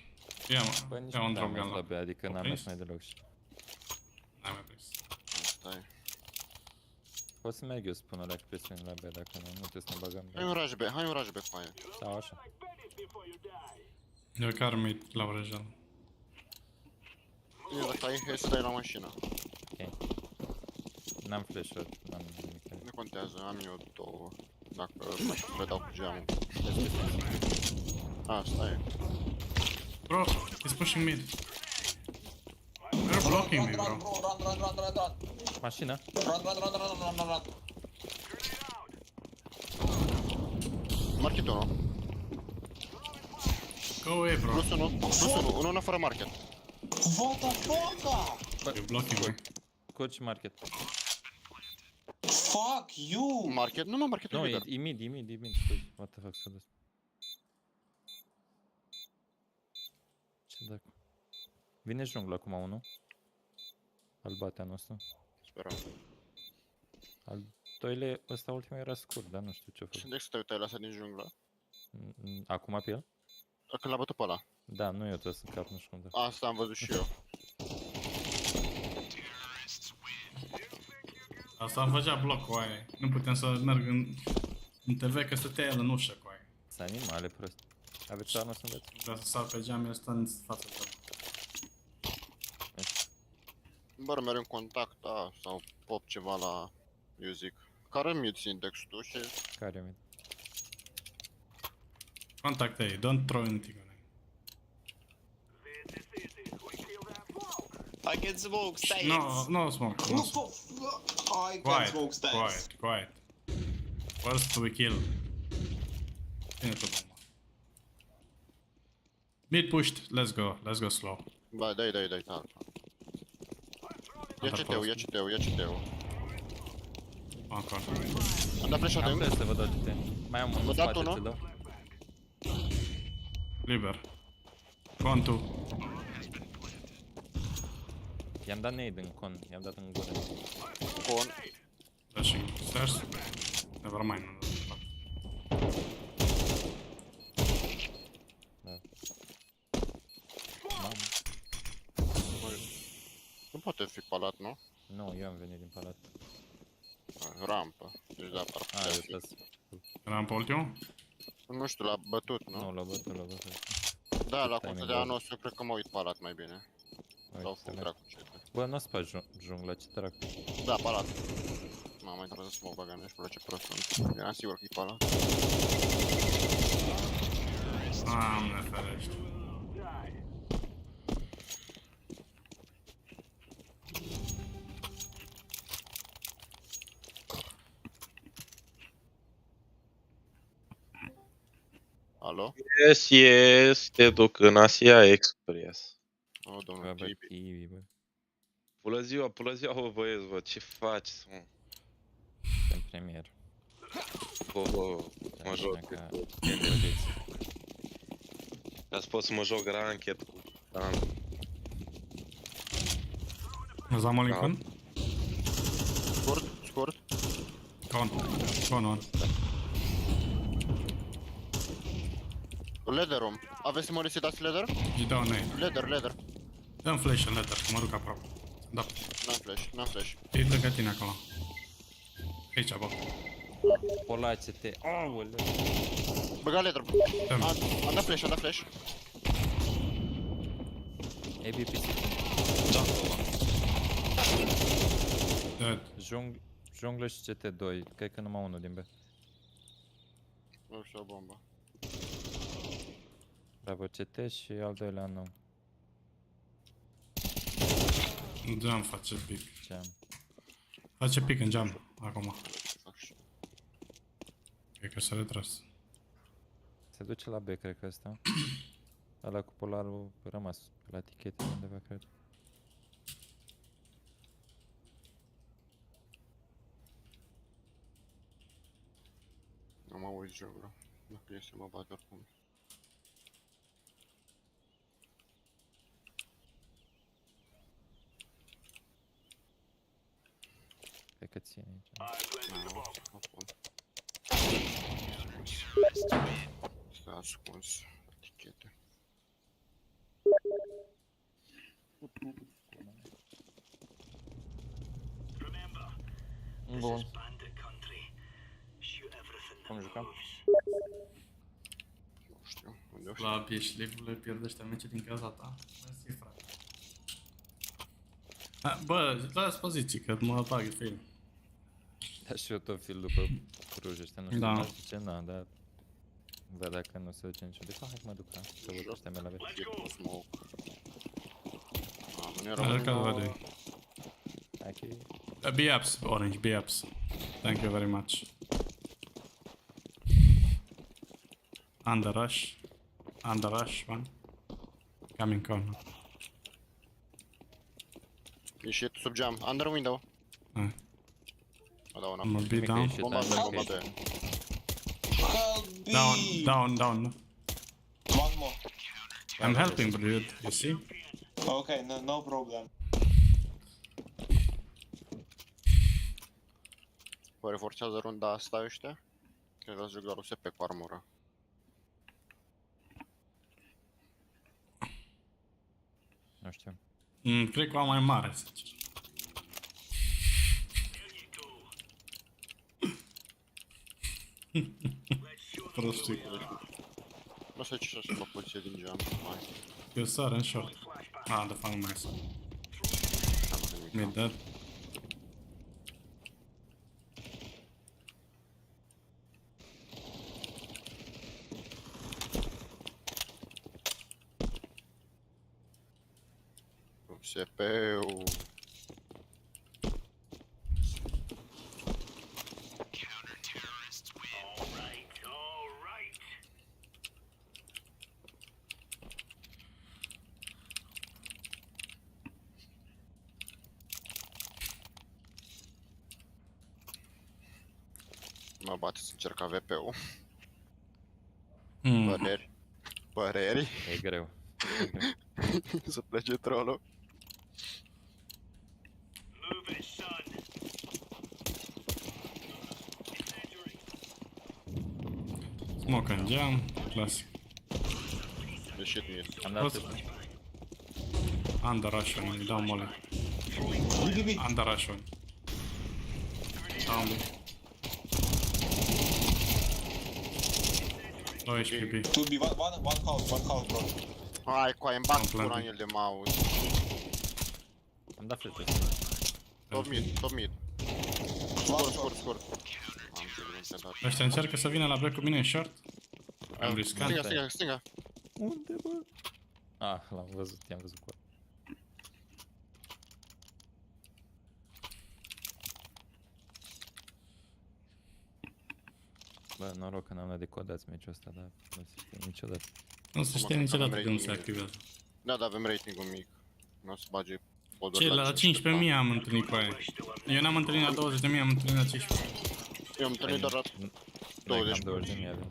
Ia mă, ia un drop gun la B, adică n-am mers mai deloc și... N-am mai prins. Stai. Pot să merg eu să pun alea cu presiune la B dacă nu trebuie să ne băgăm. Hai un rush B, hai un rush B cu aia. Sau așa. Eu chiar mid la vrejal. Eu dacă ai, hai să dai la mașină. Ok. N-am flash-uri, n-am nimic. Nu contează, am eu două. Dacă le dau cu geamul. Asta e. Bro, he's pushing mid. You're blocking me, bro. Run. Mașină. Run. Market 1. Go away, bro. Plus 1, unul fără market. What the fuck? You're blocking me. Coach market. Fuck you! Market? Nu mă, market Nu, liber. e mid. What the fuck s-a dus? Ce dacă? Vine jungla acum unul. Al batea nostru. Sperăm. Al doilea, ăsta ultimul era scurt, dar nu știu ce-o făcut. Și de să te uitai la asta din junglă? Acum pe el? Când l-a bătut pe ăla. Da, nu eu trebuie să cap, nu știu cum de. Asta am văzut și eu. Asta am făcea bloc cu aia. Nu putem să merg în TV că stătea el în ușă cu aia. Sunt animale prost. Aveți armă să înveți? Vreau să sar pe geam, el stă în fața ta. Bă, merg în contact, da, sau pop ceva la music. Care mid syntax tu și... Care mid? Contact A, don't throw anything on A. I can smoke stairs. No smoke. I can smoke stairs. Quiet. First we kill. Ține tu bomba. Mid pushed, let's go slow. Ba, dai, tata. Ia CT-ul. Acolo. Am dat flash-ul Am de să vă dau CT. Mai am unul în spate, ți-l dau. Liber. Contu. I-am dat nade în con, i-am dat în gură. Con. Flashing stairs. Never mind. Da. Nu poate fi palat, nu? Nu, eu am venit din palat. Rampă. Deci da, ar putea fi. Rampă ultimul? Nu știu, l-a bătut, nu? Nu, l-a bătut. Da, la cum să dea nostru, cred că mă uit palat mai bine. Sau fug dracu CT. Bă, nu-ți faci jungla, ce dracu? Da, palat. Mai trebuie să mă băga mea și pe ce prost sunt. Eram sigur că e palat. Doamne ferește. Alo? Yes, te duc în Asia Express. O, domnul Tibi, bă. Bună ziua, bă, băieți, bă, ce faci, mă? Sunt premier. Bă, mă joc cu Azi pot să mă joc ranchet cu Zam Lincoln? Scurt. Con on. Leather room. Aveți să mă risi dați leather? Îi dau nade. Leather. Dăm flash în leather, că mă duc aproape. Da. N-am flash. E lângă tine acolo. Aici, bă. Pola CT. Aoleu. Băga leather. Am dat flash. ABP. Da. Dead. Junglă și CT2. Cred că numai unul din B. Nu știu o bombă. Bravo CT și al doilea nu. Geam face pic. Geam. Face pic în geam, acum. Cred că s-a retras. Se duce la B, cred că ăsta. Ăla cu polarul rămas la tichete undeva, cred. Nu mă uit jocul. Dacă este mă bat oricum. Cred că ține aici. Stai ascuns. Etichete. Bun. Cum jucăm? Nu știu, unde o știu. La PSL-urile pierdește meci din cauza ta. Mersi, frate. Bă, la poziții, că mă bag film. Da, și eu tot fil după Cluj ăștia, nu știu Da. ce, na, dar... Văd dacă nu se duce nicio de hai că mă duc, ha, să văd ăștia mele la veci. Be ups, Orange, be ups. Thank you very much. Under rush, one. Coming corner. Ieșit sub geam, under window. Hai. Da, una. I'm a bit down. Bomba B. Down. One more. I'm helping, dude. You see? Okay, no problem. Vă reforțează runda asta ăștia? Cred că joc doar USP cu armură. Nu știu. Cred că am mai mare, sincer. Prostii. O să ce să mă poziție din geam. Eu sar în short. De fapt nu mai sar. Mid dead. USP-ul. Mă bate să încerc AVP-ul. Păreri. E greu. Să plece trollul. Smoke în geam, clasic. Ieșit mid. Am dat Under rush one, îi dau mole. Under rush one. Down B. Low HP B. 2B, one house, bro. Hai, coaie, îmi bag pula în el de mouse. Am dat flete. Top mid. Scurt. Am dat. Ăștia încearcă să vină la break cu mine în short. Am riscat. Stânga. Unde, bă? L-am văzut, i-am văzut cu ăla. Bă, noroc că n-am dat decodați meciul ăsta, dar nu se știe niciodată. Nu se știe niciodată când se activează. Da, avem rating-ul mic. Nu o să bage podul Ce, la 15.000 am întâlnit cu aia. Eu n-am întâlnit la 20.000, am întâlnit la 15.000. Eu am întâlnit doar la 20. Cam 20.000 avem.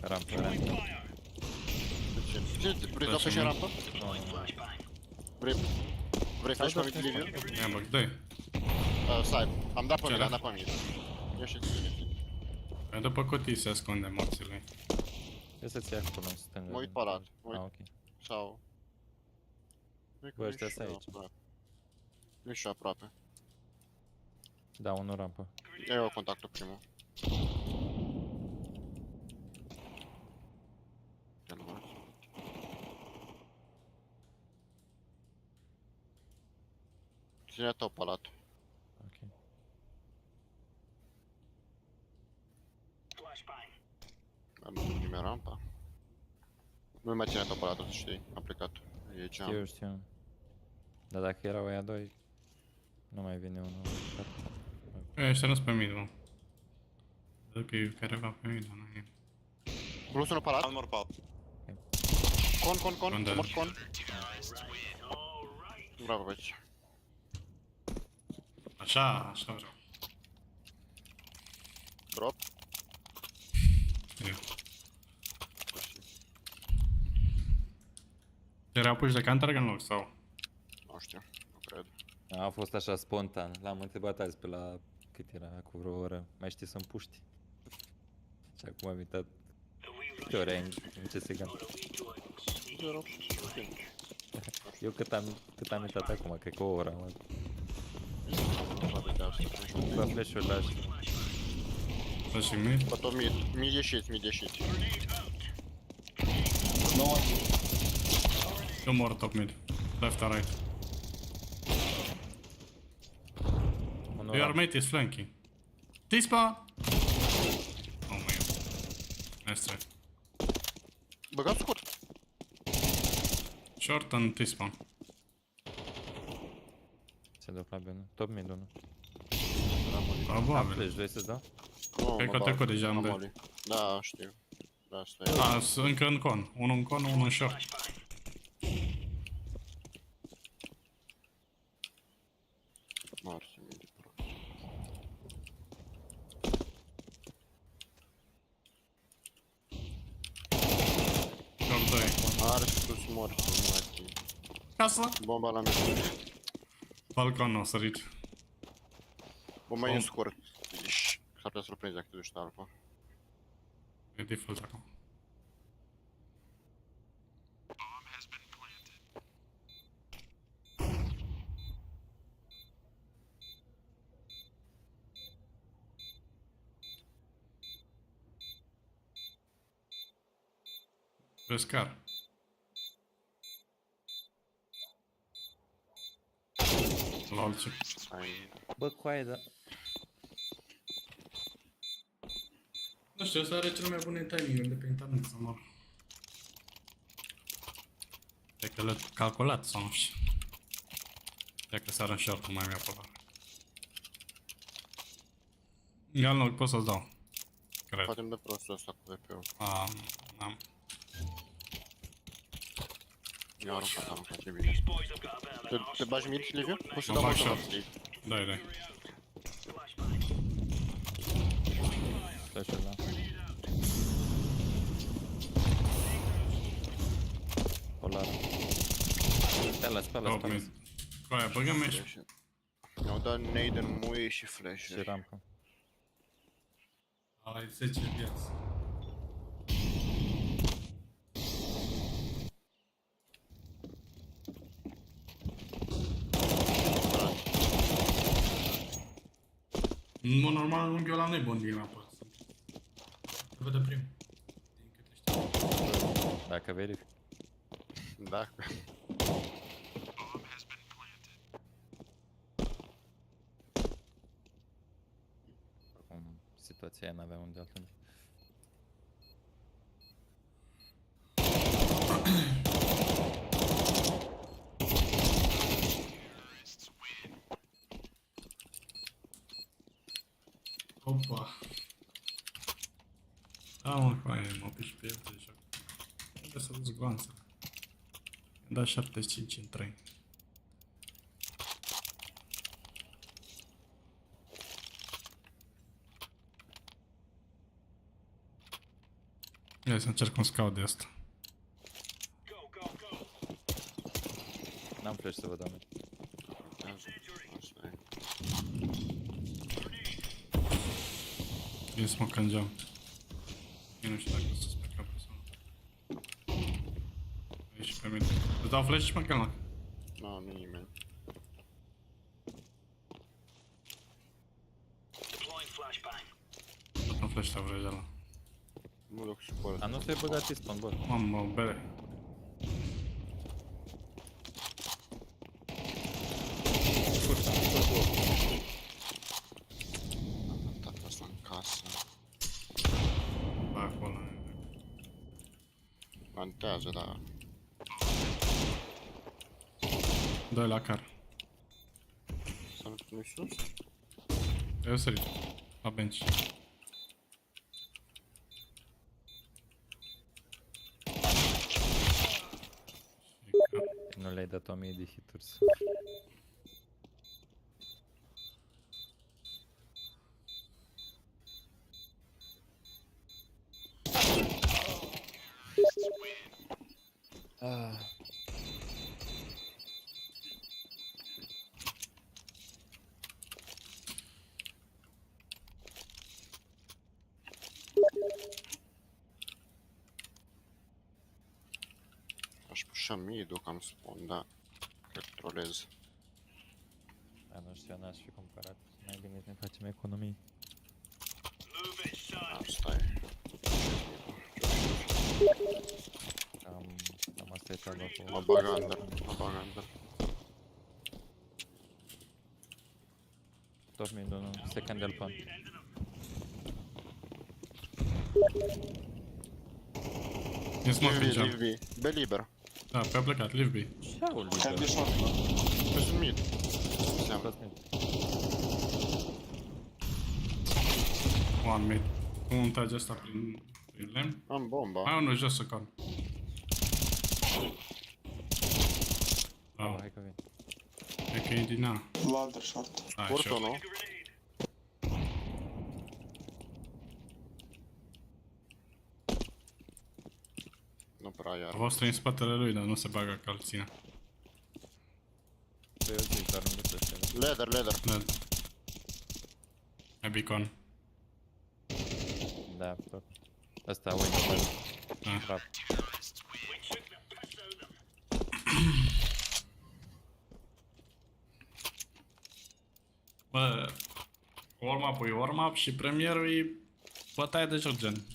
Rampă. Vrei să și rampă? Vrei flash pe mid Liviu? Ia băg, dă-i. Stai, am dat pe mid, Ieși Păi după cutii se ascunde morțile. Eu să-ți ia acolo în stânga. Mă uit pe lat. Ok. Sau... Bă, ăștia sunt aici. Nu știu aproape. Da, unul rampă. Ia eu contactul primul. Ține top palatul. Ok. Am primit rampa. Nu mai ține top palatul, să știi, am plecat. E geam. Știu. Dar dacă erau aia doi, nu mai vine unul. Ăștia nu-s pe mid, mă. Cred că e careva pe mid, dar nu e. Plus unul palat. One more pal. Con. Bravo, băci. Așa vreau. Drop. Erau puși de counter în loc sau? Nu știu, nu cred. A fost așa spontan. L-am întrebat azi pe la... Cât era? Cu vreo oră. Mai știi să-mi puști? Și acum am uitat câte ore ai în CSGO. Eu cât am uitat acum, cred că o oră. Bă, flash-ul ăla. Flashing mid. Потом мид. Мид ieșiți, mid ieșiți. Two more top mid. Left or right. Your mate is flanking. T-spawn! Oh my god. Nice try. Băgați scurt. Short and T-spawn. Se duc la B1. Top mid 1. Probabil. Flash, vrei să-ți dau? Cred că a trecut deja în B. Da, știu. Da, stai. Da, încă în con. Unul în con, unul în short. Marse mid. Short 2. Ars sus mort. Casă? Bomba la mid. Balcon, o sărit. Bomba e în scurt. S-ar putea să-l prinzi dacă te duci alfa. E default acum. Pescar. Lol, ce... Bă, coaie, da. Nu știu, ăsta are cele mai bune timing-uri de pe internet, să mor. Cred că le-a calculat sau nu știu. Cred că s-ar în short, nu mai mi-a apărat. Gal nu, pot să-ți dau. Cred. Poate-mi dă prostul ăsta cu VP-ul. N-am. Eu aruncat, e bine. Te bagi mid, Liviu? Poți să Mă dau bag mai short. short. Dai. Flash-ul, da. Polar. Pe ales. Coaia, băgăm aici. Mi-au dat nade în muie și flash. Și rampa. Ai 10 viață. Nu, normal, unghiul ăla nu-i bun din apă. Te vede prim. Dacă verific. Dacă. Acum, situația aia n-avea unde altundă. Opa. Da, mă, coaie, mă piși pe el deja. Trebuie să duci glanță. I-am dat 75 în 3. Ia să încerc un scout de asta. N-am flash să vă dau mie. E smoke în geam. Eu nu știu dacă o să spec capul sau nu. Aici pe mine. Îți dau flash și mă calma. Nu, nu nimeni. Tot un flash te-a vreo ăla. Nu loc suport. A, nu ți-ai băgat T-spawn, bă. Mamă, bere. Tata asta în casă. Ba, acolo. Plantează, da. Doi la car. Să nu-i sus? Eu sărit. La bench. Nu le-ai dat 1000 de hituri. Aș pușa mid-ul, cam spun, da. Cred că trolez. Dar nu știu, eu n-aș fi cumpărat. Mai bine ne facem economii. Asta e. Cam asta e treaba cu... Mă bag under, mă bag under. Top mid, nu, second el pan. Din smoke în jump. Leave B. B liber. Da, pe-a plecat, leave B. Ce-au Can be liber? short, bă. Pe sunt mid. Seamă. One mid. Cum trage asta prin lemn? Am bomba. Mai unul jos să cal. Oh, hai că vin. E că e din A. Ladder short. Hai, Scurt short. nu? Nu prea iar. A voastră în spatele lui, dar nu se bagă că îl ține. Păi eu zic, dar nu găsește. Ladder. Led. E beacon. Da, tot. Asta, window. Bravo. Bă, warm-up-ul e warm-up și premierul e bătaie de joc gen.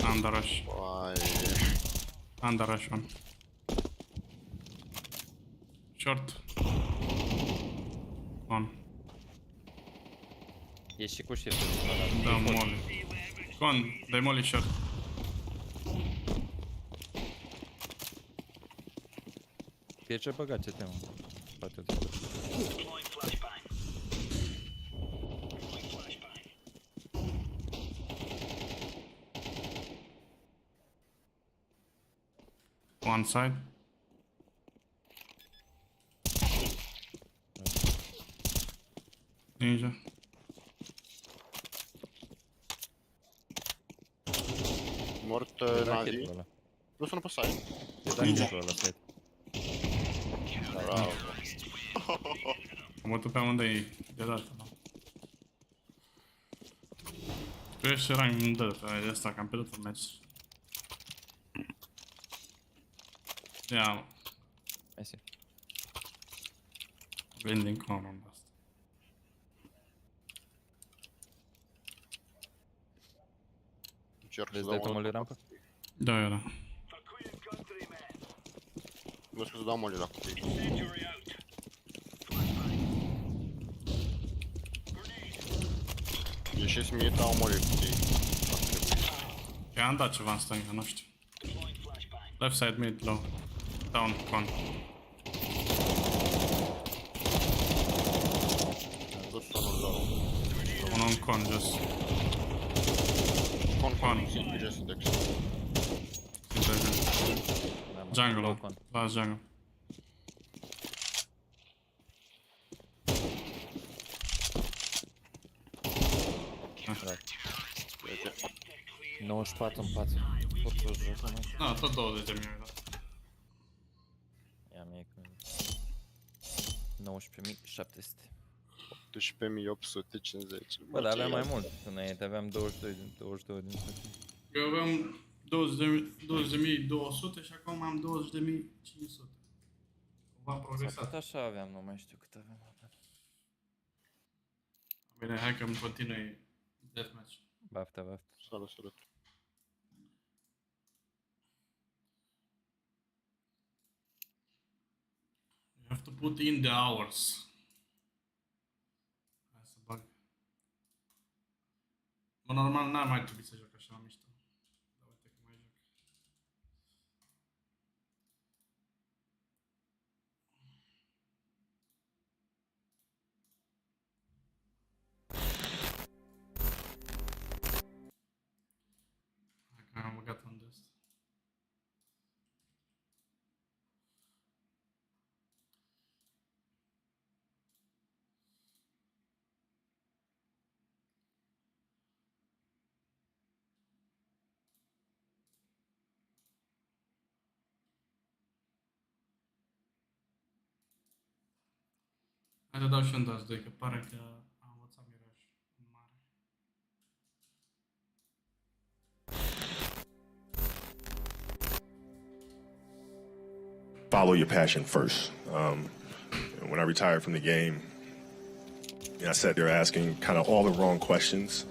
Under rush. Under rush one. Short. On. E și cu shift. Da, molly. Con, dai molly short. E ce băgat ce temă. Poate te One side. Ninja. Mort Navi. Nu sunt pe site. E rachetul ăla, site. Bravo. Am bătut pe amândoi de dată, da. Tu ești rang de asta, că am pierdut un match. Ia, Mersi. vin din common asta. Încerc să Vezi dau de una. molly rampă? Da, eu da. Nu știu să dau molly la cutii. Ieșiți mie, dau molly cutii. Eu am dat ceva în stânga, nu știu. Left side mid, low. Down, con. Am dus unul low. Unul în con, jos. Con. Just dex. Jungle, last jungle. Uite. 94 în față. Pot să joc, nu? Da, tot 20 de minute, da. Ia mie că... 19.700. 18.850. Bă, dar aveam mai mult. Înainte aveam 22 din toate. Eu aveam 20.200 și acum am 20.500. Cumva am progresat. Tot așa aveam, nu mai știu cât aveam. Bine, hai că îmi continui deathmatch. Baftă, baftă. Salut, salut. You have to put in the hours. Hai să bag. Mă, normal n-ar mai trebui să joc așa la mișto. Dar uite că mai joc. Hai că am băgat unde ăsta. le dau și un dați doi, că pare că am învățat miraj mare. Follow your passion first. When I retired from the game, I sat there asking kind of all the wrong questions.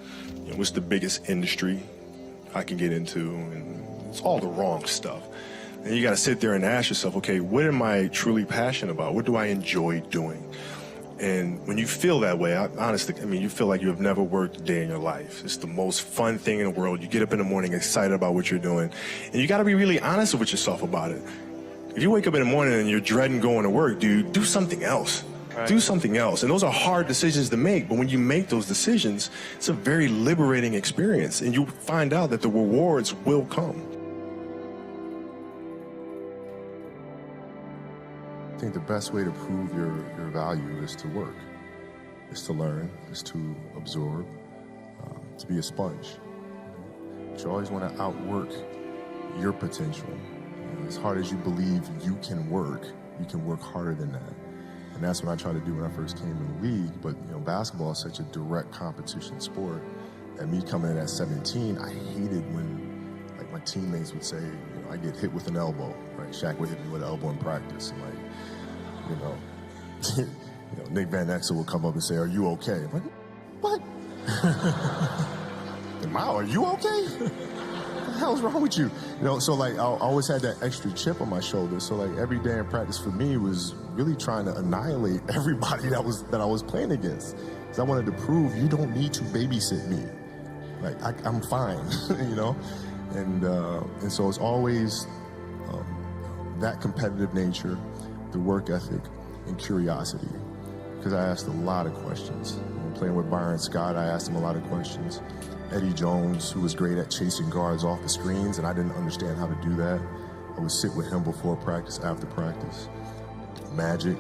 What's the biggest industry I can get into? And it's all the wrong stuff. And you got to sit there and ask yourself, okay, what am I truly passionate about? What do I enjoy doing? And when you feel that way, honestly, I mean, you feel like you have never worked a day in your life. It's the most fun thing in the world. You get up in the morning excited about what you're doing. And you got to be really honest with yourself about it. If you wake up in the morning and you're dreading going to work, dude, do something else. Right. Do something else. And those are hard decisions to make. But when you make those decisions, it's a very liberating experience. And you find out that the rewards will come. I think the best way to prove your value is to work, is to learn, is to absorb, to be a sponge. But you always want to outwork your potential. As hard as you believe you can work harder than that. And that's what I tried to do when I first came in the league. But basketball is such a direct competition sport. And me coming in at 17, I hated when like my teammates would say, I get hit with an elbow, right? Shaq would hit me with an elbow in practice. And like, Nick Van Exel would come up and say, "Are you okay?" I'm like, what? Are you okay? What the hell's wrong with you? So like I always had that extra chip on my shoulder. So like every day in practice for me was really trying to annihilate everybody that I was playing against. Because I wanted to prove you don't need to babysit me. Like I'm fine, And so it's always that competitive nature, the work ethic, and curiosity. Because I asked a lot of questions. Playing with Byron Scott, I asked him a lot of questions. Eddie Jones, who was great at chasing guards off the screens, and I didn't understand how to do that. I would sit with him before practice, after practice. Magic,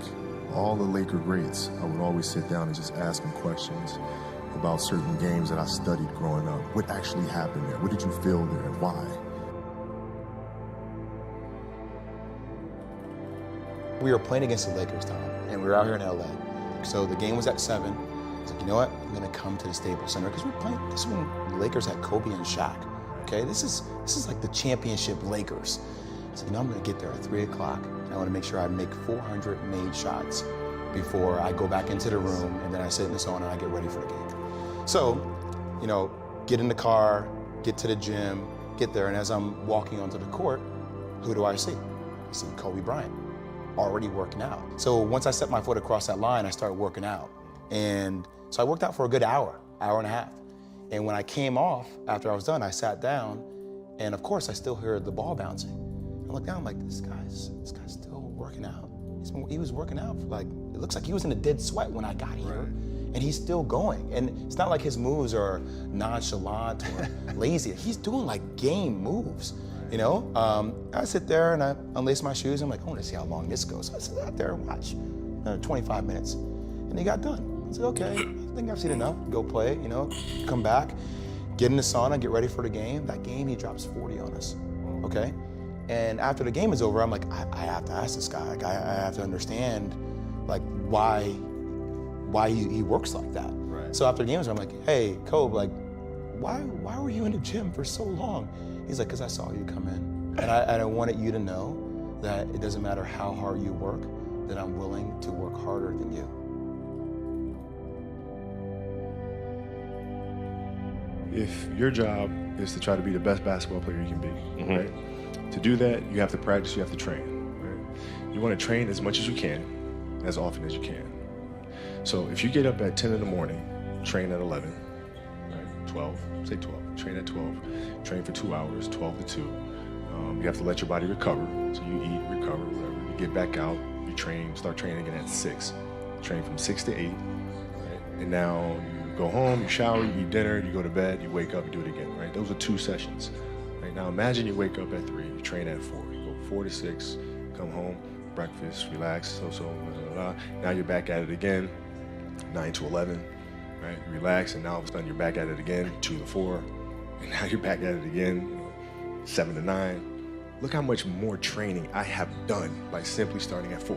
all the Laker greats, I would always sit down and just ask them questions about certain games that I studied growing up. What actually happened there? What did you feel there and why? We were playing against the Lakers, Tom, and we were out here in LA. So the game was at 7. I was like, you know what? I'm gonna come to the Staples Center because we're playing. This is when the Lakers had Kobe and Shaq. Okay, this is like the championship Lakers. So I'm gonna get there at 3 o'clock. I want to make sure I make 400 made shots before I go back into the room, and then I sit in the sauna and I get ready for the game. So, get in the car, get to the gym, get there, and as I'm walking onto the court, who do I see? I see Kobe Bryant, already working out. So once I set my foot across that line, I started working out. And so I worked out for a good hour and a half. And when I came off, after I was done, I sat down, and of course I still heard the ball bouncing. I looked down, I'm like, this guy's still working out. He was working out for like, it looks like he was in a dead sweat when I got here. Right. And he's still going. And it's not like his moves are nonchalant or lazy. He's doing like game moves. I sit there and I unlace my shoes. I'm like, I want to see how long this goes. So I sit out there and watch 25 minutes. And he got done. I said, okay, I think I've seen enough. Go play, come back, get in the sauna, get ready for the game. That game, he drops 40 on us, okay? And after the game is over, I'm like, I have to ask this guy. Like, I have to understand, like, why he works like that. Right. So after the game is over, I'm like, hey, Kobe, like, why were you in the gym for so long? He's like, because I saw you come in. And I wanted you to know that it doesn't matter how hard you work, that I'm willing to work harder than you. If your job is to try to be the best basketball player you can be, right? To do that, you have to practice, you have to train, right? You want to train as much as you can, as often as you can. So if you get up at 10 in the morning, train at 11, right? 12, say 12, train at 12, train for 2 hours, 12 to 2. You have to let your body recover. So you eat, recover, whatever. You get back out, you train, start training again at 6. Train from 6 to 8, right? And now you go home, you shower, you eat dinner, you go to bed, you wake up, you do it again, right? Those are 2 sessions. Right? Now imagine you wake up at 3, you train at 4, you go 4 to 6, come home, breakfast, relax, blah, blah, blah. Now you're back at it again, 9 to 11, right? You relax, and now all of a sudden you're back at it again, 2 to 4, and now you're back at it again, 7 to 9. Look how much more training I have done by simply starting at 4,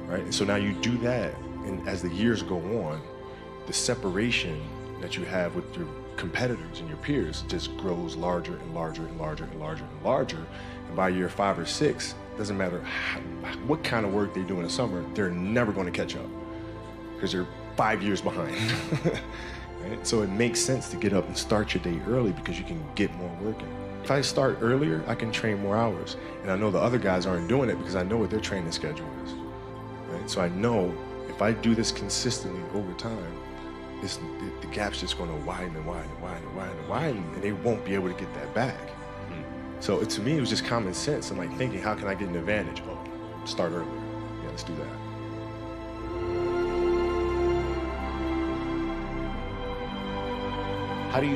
right? And so now you do that And as the years go on, the separation that you have with your competitors and your peers just grows larger and larger and larger and larger and larger. And by year 5 or 6, doesn't matter what kind of work they do in the summer, they're never going to catch up because they're 5 years behind. Right? So it makes sense to get up and start your day early because you can get more work in. If I start earlier, I can train more hours. And I know the other guys aren't doing it because I know what their training schedule is. Right? So I know if I do this consistently over time, the gap's just going to widen and widen and widen and widen and widen, and they won't be able to get that back. So to me, it was just common sense and like thinking, how can I get an advantage? Oh, start earlier. Yeah, let's do that. How do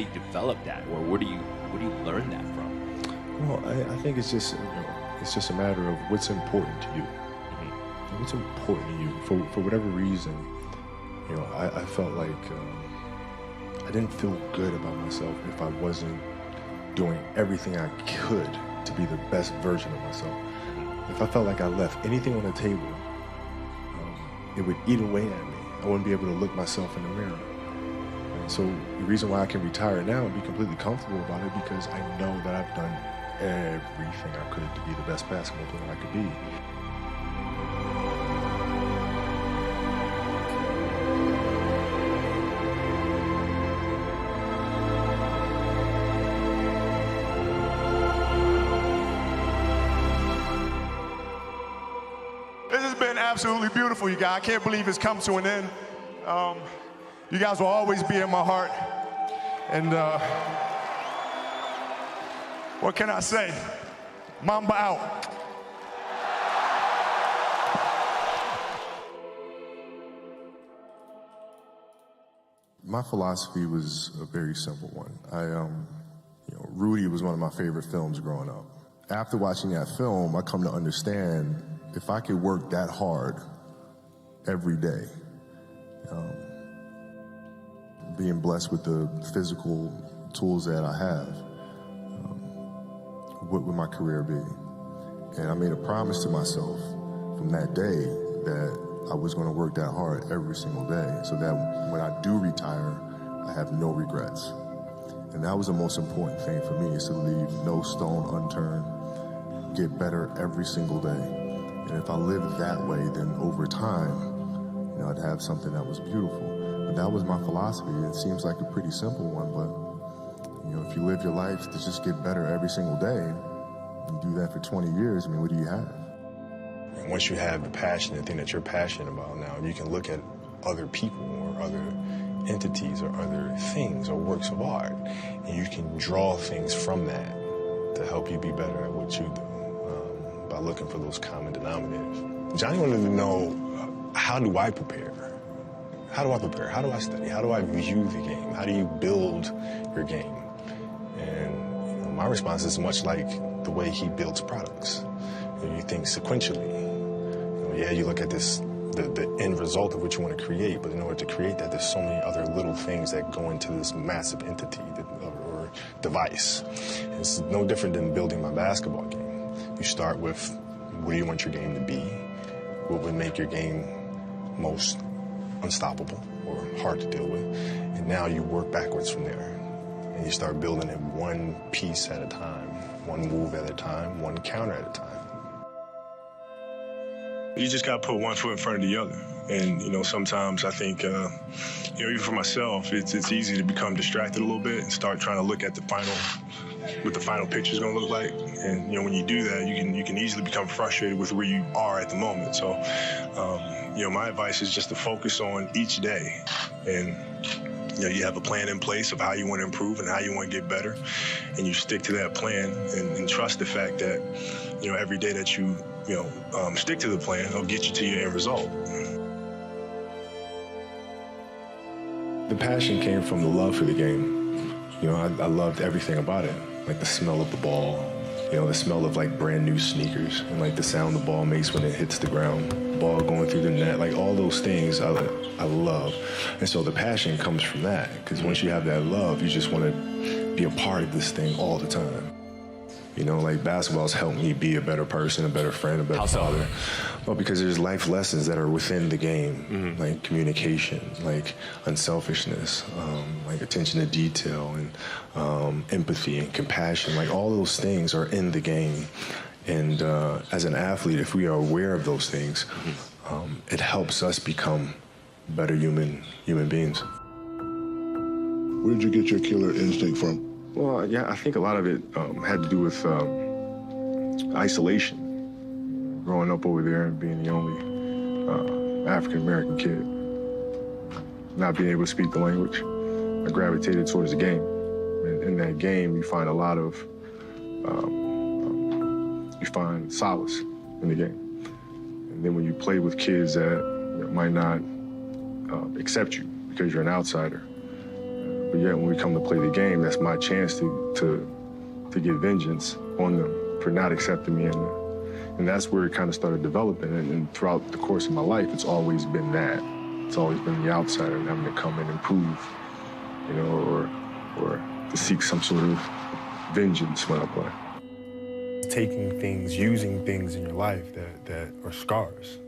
you develop that, or where do you learn that from? Well, I think it's just a matter of what's important to you. What's important to you for whatever reason. I felt like I didn't feel good about myself if I wasn't doing everything I could to be the best version of myself. If I felt like I left anything on the table, it would eat away at me. I wouldn't be able to look myself in the mirror. And so the reason why I can retire now and be completely comfortable about it, because I know that I've done everything I could to be the best basketball player I could be. Absolutely beautiful, you guys. I can't believe it's come to an end. You guys will always be in my heart. And what can I say? Mamba out. My philosophy was a very simple one. Rudy was one of my favorite films growing up. After watching that film, I come to understand if I could work that hard every day, being blessed with the physical tools that I have, what would my career be? And I made a promise to myself from that day that I was going to work that hard every single day so that when I do retire, I have no regrets. And that was the most important thing for me, is to leave no stone unturned, get better every single day. And if I lived that way, then over time, I'd have something that was beautiful. But that was my philosophy. It seems like a pretty simple one, but if you live your life to just get better every single day, and do that for 20 years, what do you have? And once you have the passion, the thing that you're passionate about now, you can look at other people or other entities or other things or works of art, and you can draw things from that to help you be better at what you do. By looking for those common denominators. Johnny wanted to know, how do I prepare? How do I prepare? How do I study? How do I view the game? How do you build your game? And my response is much like the way he builds products. You think sequentially. You look at the end result of what you want to create, but in order to create that, there's so many other little things that go into this massive entity or device. It's no different than building my basketball game. You start with, what do you want your game to be? What would make your game most unstoppable or hard to deal with? And now you work backwards from there. And you start building it one piece at a time, one move at a time, one counter at a time. You just got to put one foot in front of the other. And, sometimes I think, even for myself, it's easy to become distracted a little bit and start trying to look at what the final picture is going to look like. And, when you do that, you can easily become frustrated with where you are at the moment. So, my advice is just to focus on each day. And, you have a plan in place of how you want to improve and how you want to get better. And you stick to that plan and trust the fact that, every day that you stick to the plan, it'll get you to your end result. The passion came from the love for the game. I loved everything about it. Like the smell of the ball, the smell of like brand new sneakers, and like the sound the ball makes when it hits the ground, ball going through the net, like all those things I love. And so the passion comes from that, because once you have that love, you just want to be a part of this thing all the time. You know, like basketball's helped me be a better person, a better friend, a better father. Well, because there's life lessons that are within the game, like communication, like unselfishness, like attention to detail, and empathy and compassion. Like all those things are in the game. And as an athlete, if we are aware of those things, it helps us become better human beings. Where did you get your killer instinct from? Well, yeah, I think a lot of it had to do with isolation. Growing up over there and being the only African-American kid. Not being able to speak the language, I gravitated towards the game. And in that game, you find a lot of, you find solace in the game. And then when you play with kids that might not accept you because you're an outsider, but yet when we come to play the game, that's my chance to get vengeance on them for not accepting me. And that's where it kind of started developing. And throughout the course of my life, it's always been that. It's always been the outsider and having to come in and prove, you know, or to seek some sort of vengeance when I play. Taking things, using things in your life that are scars,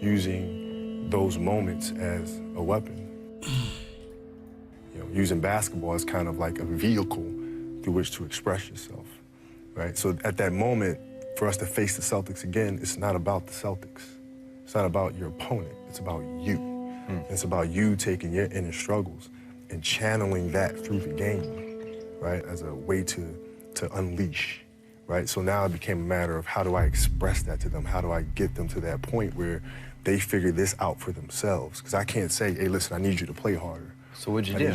using those moments as a weapon. You know, using basketball as kind of like a vehicle through which to express yourself, right? So at that moment, for us to face the Celtics again, it's not about the Celtics. It's not about your opponent. It's about you. It's about you taking your inner struggles and channeling that through the game, right, as a way to unleash, right? So now it became a matter of how do I express that to them? How do I get them to that point where they figure this out for themselves? Because I can't say, hey, listen, I need you to play harder. So what'd you do?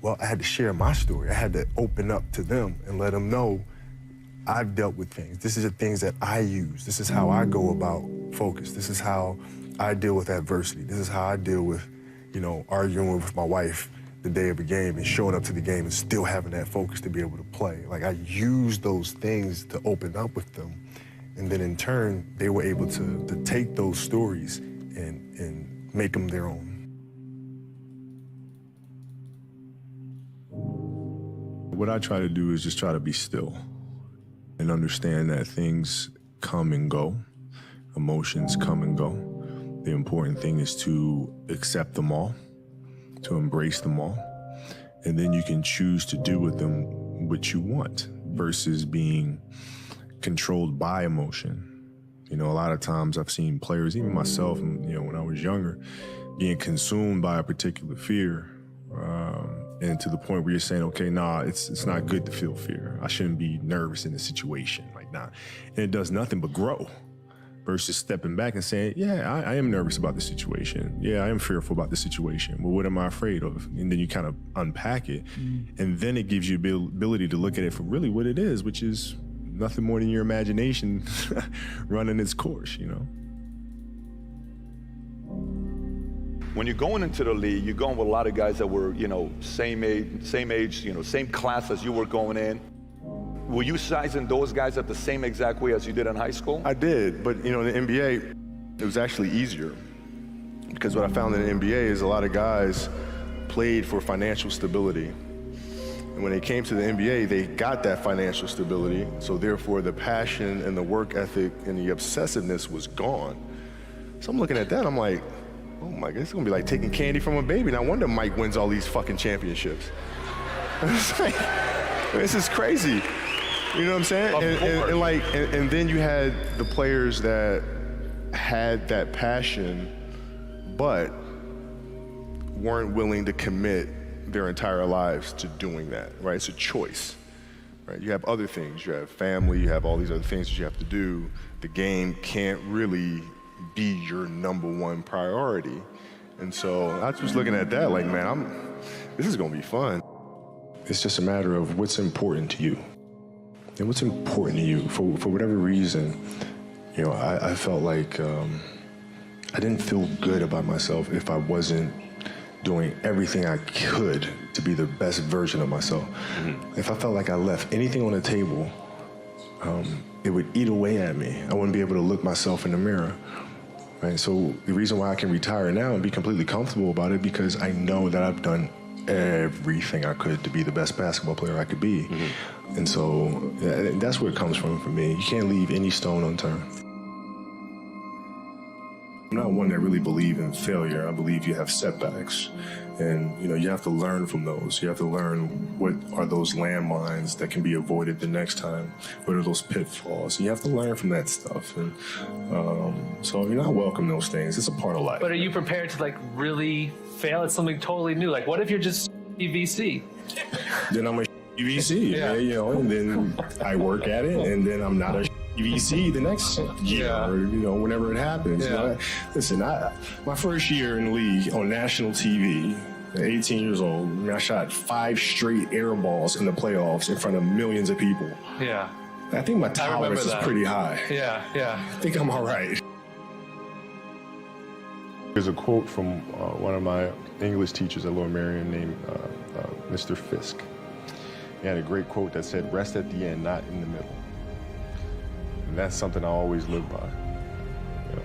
Well, I had to share my story. I had to open up to them and let them know I've dealt with things. This is the things that I use. This is how I go about focus. This is how I deal with adversity. This is how I deal with, you know, arguing with my wife the day of a game and showing up to the game and still having that focus to be able to play. Like, I used those things to open up with them. And then in turn, they were able to take those stories and make them their own. What I try to do is just try to be still and understand that things come and go, emotions come and go. The important thing is to accept them all, to embrace them all, and then you can choose to do with them what you want versus being controlled by emotion. You know, a lot of times I've seen players, even myself, you know, when I was younger, being consumed by a particular fear, and to the point where you're saying, okay, nah, it's not good to feel fear. I shouldn't be nervous in this situation, like, nah. And it does nothing but grow. Versus stepping back and saying, yeah, I am nervous about the situation. Yeah, I am fearful about the situation. Well, what am I afraid of? And then you kind of unpack it. And then it gives you the ability to look at it for really what it is, which is nothing more than your imagination running its course, you know? When you're going into the league, you're going with a lot of guys that were, you know, same age, you know, same class as you were going in. Were you sizing those guys up the same exact way as you did in high school? I did, but you know, in the NBA, it was actually easier. Because what I found in the NBA is a lot of guys played for financial stability. And when they came to the NBA, they got that financial stability, so therefore the passion and the work ethic and the obsessiveness was gone. So I'm looking at that, I'm like, oh my God, it's gonna be like taking candy from a baby. No wonder Mike wins all these fucking championships. It's like, this is crazy. You know what I'm saying? And then you had the players that had that passion, but weren't willing to commit their entire lives to doing that, right? It's a choice, right? You have other things. You have family, you have all these other things that you have to do. The game can't really be your #1 priority. And so I was just looking at that like, man, this is gonna be fun. It's just a matter of what's important to you. And what's important to you, for whatever reason, you know, I felt like I didn't feel good about myself if I wasn't doing everything I could to be the best version of myself. If I felt like I left anything on the table, it would eat away at me. I wouldn't be able to look myself in the mirror, right? So the reason why I can retire now and be completely comfortable about it, because I know that I've done everything I could to be the best basketball player I could be. And so that's where it comes from for me. You can't leave any stone unturned. I'm not one that really believe in failure. I believe you have setbacks. And, you know, you have to learn from those. You have to learn what are those landmines that can be avoided the next time. What are those pitfalls? You have to learn from that stuff. And so, you know, I welcome those things. It's a part of life. But are you prepared to, like, really fail at something totally new? Like, what if you're just VC? Then I'm a VC, yeah. You know, and then I work at it, and then I'm not a VC the next year, or, you know, whenever it happens. You know, listen, my first year in the league on national TV, at 18 years old, I shot 5 straight air balls in the playoffs in front of millions of people. Yeah. I think my tolerance is pretty high. Yeah. I think I'm all right. There's a quote from one of my English teachers at Lower Merion named Mr. Fisk. He had a great quote that said, "Rest at the end, not in the middle." And that's something I always live by. You know,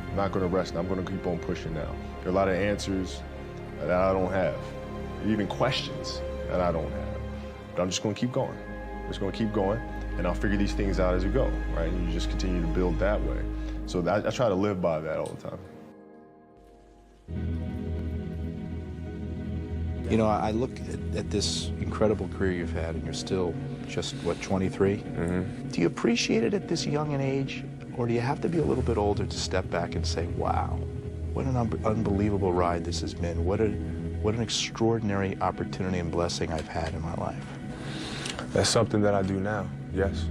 I'm not going to rest. I'm going to keep on pushing now. There are a lot of answers that I don't have, even questions that I don't have. But I'm just going to keep going. I'm just going to keep going, and I'll figure these things out as you go, right? And you just continue to build that way. So I try to live by that all the time. You know, I look at this incredible career you've had, and you're still just, what, 23? Do you appreciate it at this young an age, or do you have to be a little bit older to step back and say, wow, what an unbelievable ride this has been. What an extraordinary opportunity and blessing I've had in my life. That's something that I do now, yes.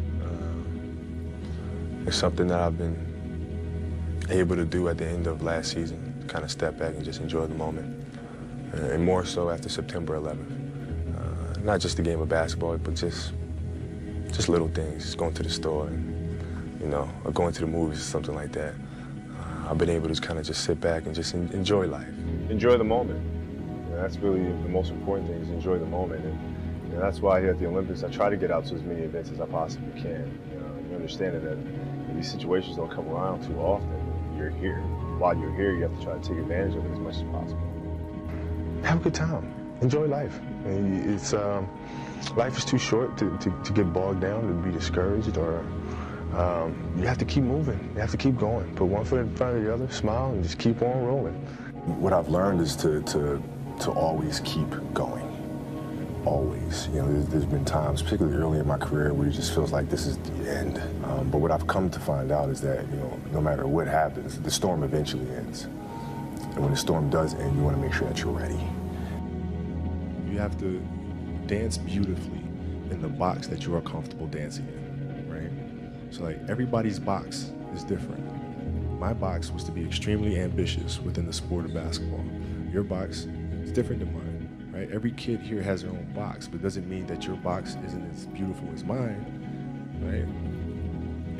It's something that I've been able to do at the end of last season, kind of step back and just enjoy the moment. And more so after September 11th. Not just the game of basketball, but just little things, just going to the store, and, you know, or going to the movies or something like that. I've been able to kind of just sit back and just enjoy life. Enjoy the moment. You know, that's really the most important thing, is enjoy the moment. And, you know, that's why here at the Olympics, I try to get out to as many events as I possibly can. You know, you understand that these situations don't come around too often. You're here. While you're here, you have to try to take advantage of it as much as possible. Have a good time. Enjoy life. It's life is too short to get bogged down, to be discouraged, or you have to keep moving. You have to keep going. Put one foot in front of the other, smile, and just keep on rolling. What I've learned is to always keep going. Always. You know, there's been times, particularly early in my career, where it just feels like this is the end. But what I've come to find out is that, you know, no matter what happens, the storm eventually ends. And when the storm does end, you want to make sure that you're ready. You have to dance beautifully in the box that you are comfortable dancing in, right? So, like, everybody's box is different. My box was to be extremely ambitious within the sport of basketball. Your box is different than mine, right? Every kid here has their own box, but it doesn't mean that your box isn't as beautiful as mine, right?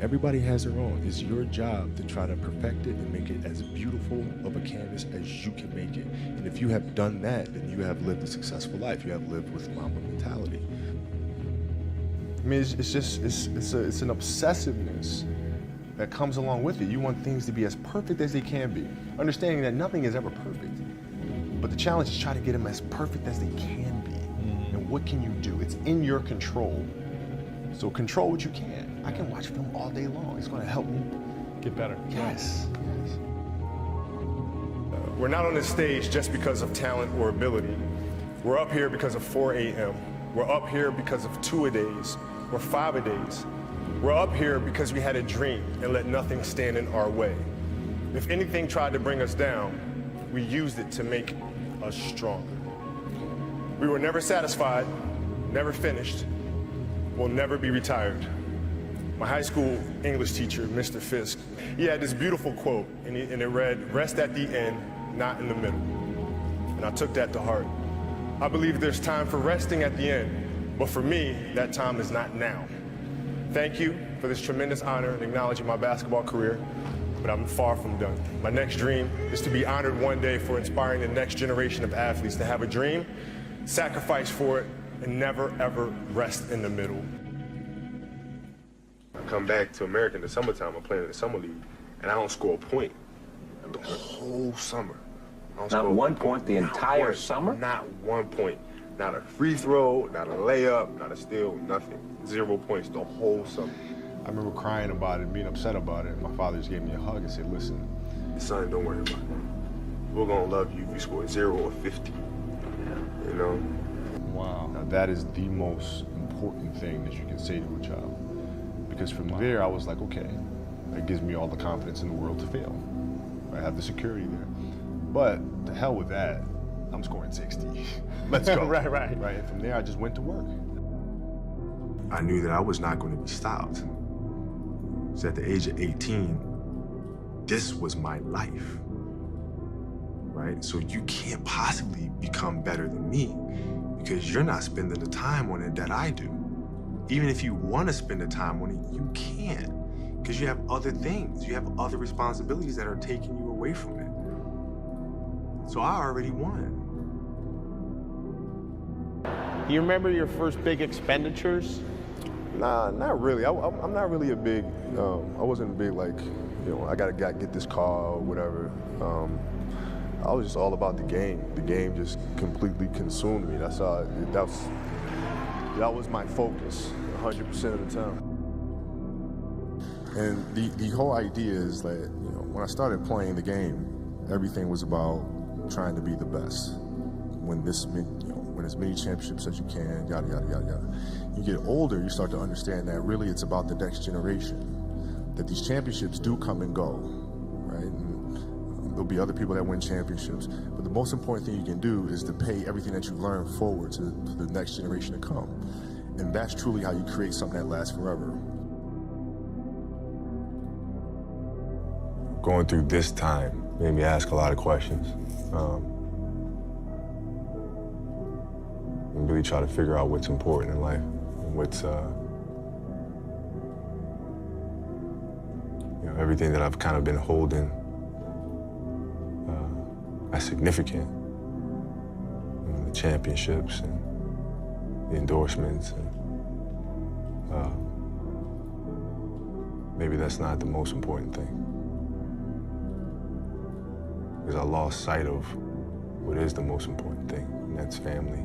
Everybody has their own. It's your job to try to perfect it and make it as beautiful of a canvas as you can make it. And if you have done that, then you have lived a successful life. You have lived with Mamba mentality. I mean, it's an obsessiveness that comes along with it. You want things to be as perfect as they can be, understanding that nothing is ever perfect. But the challenge is try to get them as perfect as they can be. And what can you do? It's in your control. So control what you can. I can watch film all day long. It's going to help me get better. Yes. We're not on this stage just because of talent or ability. We're up here because of 4 a.m. We're up here because of 2-a-days or 5-a-days. We're up here because we had a dream and let nothing stand in our way. If anything tried to bring us down, we used it to make us stronger. We were never satisfied, never finished, will never be retired. My high school English teacher, Mr. Fisk, he had this beautiful quote, and it read, "Rest at the end, not in the middle." And I took that to heart. I believe there's time for resting at the end, but for me, that time is not now. Thank you for this tremendous honor in acknowledging my basketball career, but I'm far from done. My next dream is to be honored one day for inspiring the next generation of athletes to have a dream, sacrifice for it, and never, ever rest in the middle. I come back to America in the summertime, I'm playing in the summer league, and I don't score a point the whole summer. Not 1 point the entire summer? Not 1 point. Not a free throw, not a layup, not a steal, nothing. 0 points the whole summer. I remember crying about it, being upset about it. My father just gave me a hug and said, listen, son, don't worry about it. We're gonna love you if you score 0 or 50. You know? Wow. Now that is the most important thing that you can say to a child. Because from there, I was like, okay, that gives me all the confidence in the world to fail. I have the security there. But to hell with that, I'm scoring 60. Let's go. Right. And from there, I just went to work. I knew that I was not going to be stopped. So at the age of 18, this was my life, right? So you can't possibly become better than me because you're not spending the time on it that I do. Even if you want to spend the time on it, you can't because you have other things. You have other responsibilities that are taking you away from it. So I already won. Do you remember your first big expenditures? Nah, not really. I'm not really a big, I wasn't a big like, you know, I gotta get this car or whatever. I was just all about the game. The game just completely consumed me. That was my focus 100% of the time. And the whole idea is that, you know, when I started playing the game, everything was about trying to be the best. Win as many championships as you can, yada, yada, yada, yada. You get older, you start to understand that really it's about the next generation. That these championships do come and go, right? And there'll be other people that win championships. But the most important thing you can do is to pay everything that you learn forward to the next generation to come. And that's truly how you create something that lasts forever. Going through this time made me ask a lot of questions. And really try to figure out what's important in life and what's, everything that I've kind of been holding as significant. The championships and the endorsements. And, maybe that's not the most important thing. Because I lost sight of what is the most important thing, and that's family.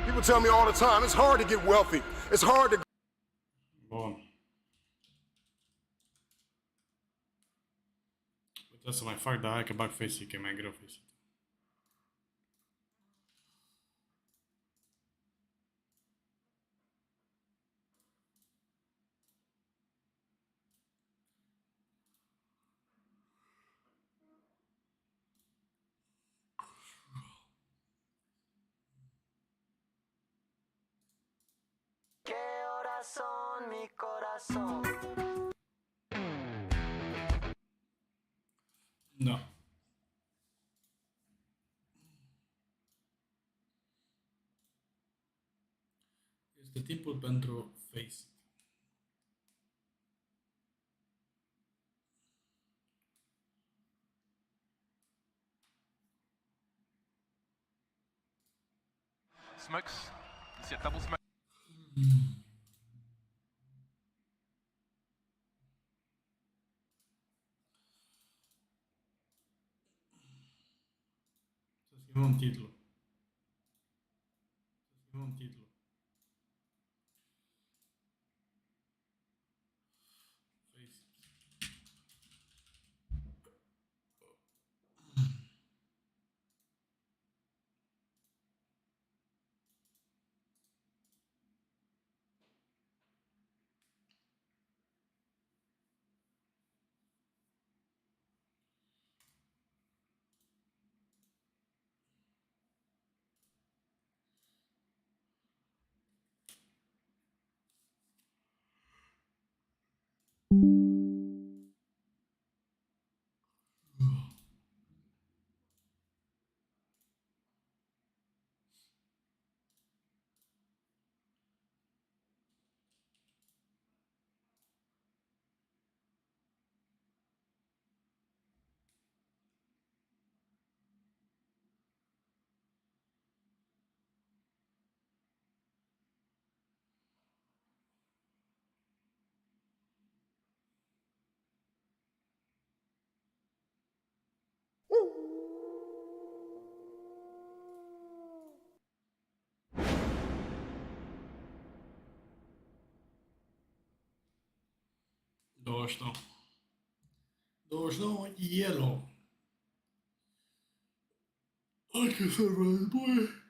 People tell me all the time, it's hard to get wealthy. It's hard to... Bun. Uite să mai fac, dar hai că bag Faceit, că e mai greu Faceit. Mi corazón. Da. Este timpul pentru Faceit. Smokes. You see a double smoke. Să scrivem un titlu. Să scrivem un titlu. Faceit. 29. 29 yellow. Hai că să război.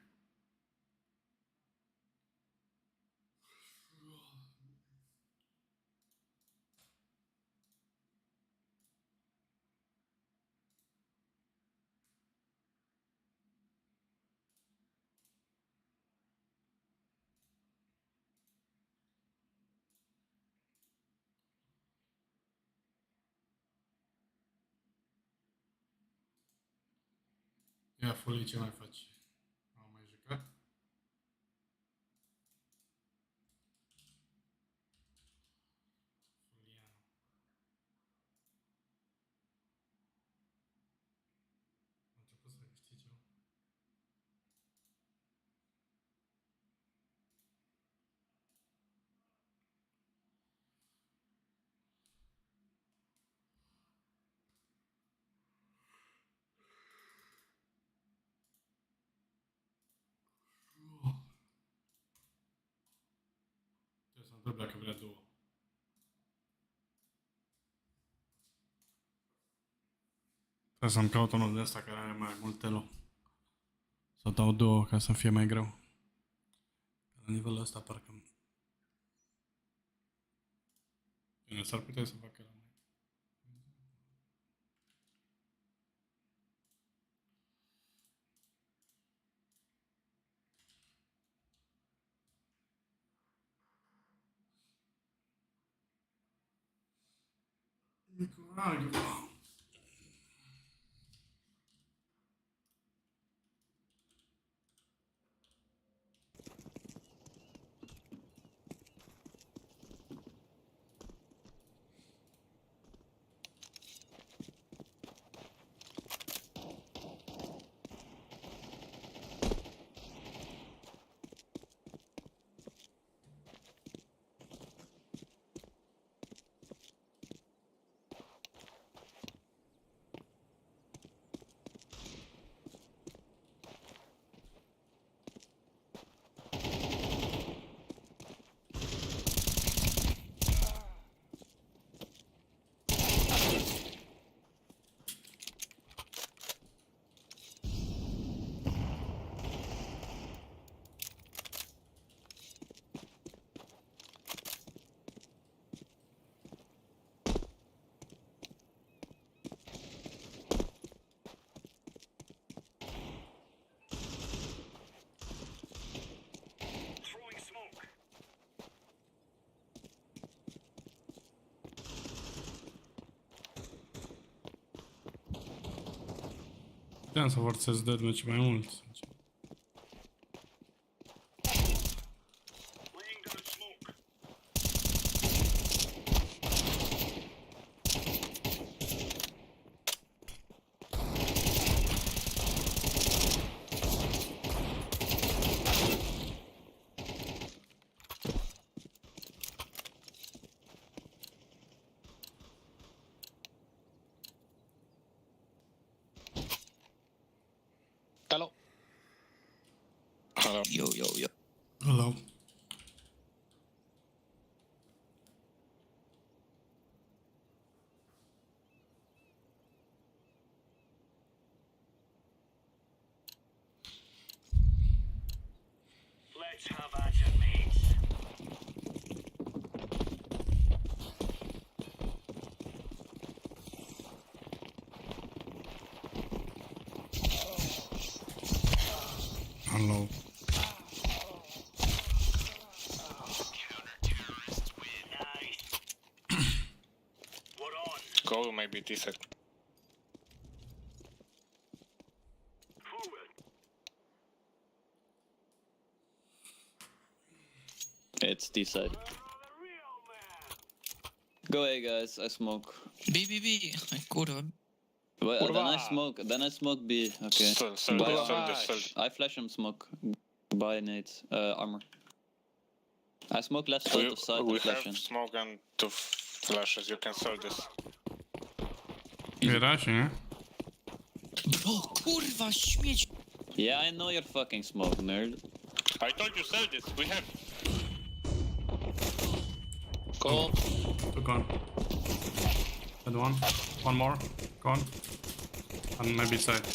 Ia, Folie, ce mai faci? Am mai jucat? Foliano. A început să câștige. Trebuie să întreb dacă vrea două. Trebuie să-mi caut unul de ăsta care are mai mult elo. Să dau două ca să fie mai greu. La nivelul ăsta parcă... Bine, s-ar putea să facă la mai... Microagro. Puteam să forțez deathmatch mai mult. Hello. Hello. Yo. Hello. Let's have at it, mates. Hello. Go maybe decent. It's D side. Go away, guys. I smoke. B. Kurwa. Well, then I smoke B. Okay. I flash him smoke. Buy nades. Armor. I smoke left side of side We and flash have him. smoke and 2 flashes. You can sell this. Era și, ne? Bro, kurwa, śmieć. Yeah, I know you're fucking smoke, nerd. I told you sell this. We have. Go. Two gone. And one. One more. Gone. And maybe side.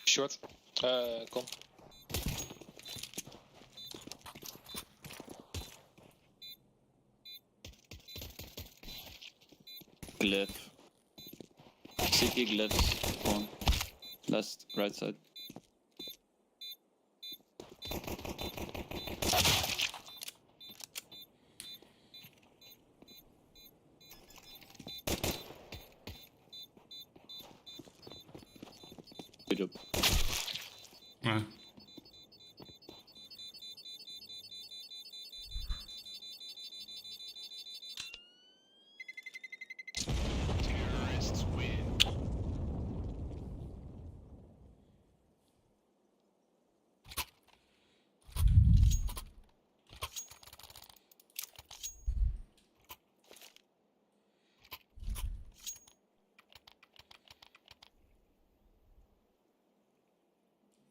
Short. Come. Glyph. CT glyphs. One. Last right side. Good job. Yeah. Terrorists win.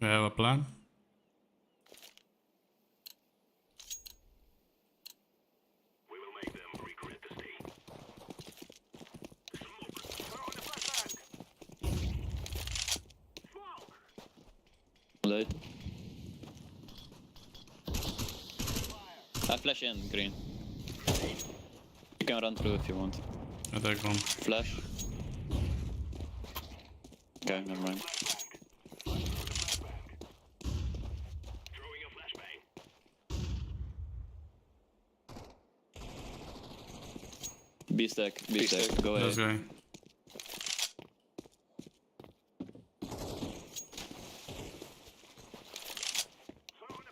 We have a plan. We will make them regret the stay. Late. I flash in green. You can run through if you want. I take one. Flash. Okay, never mind. B stack, go Let's ahead. go.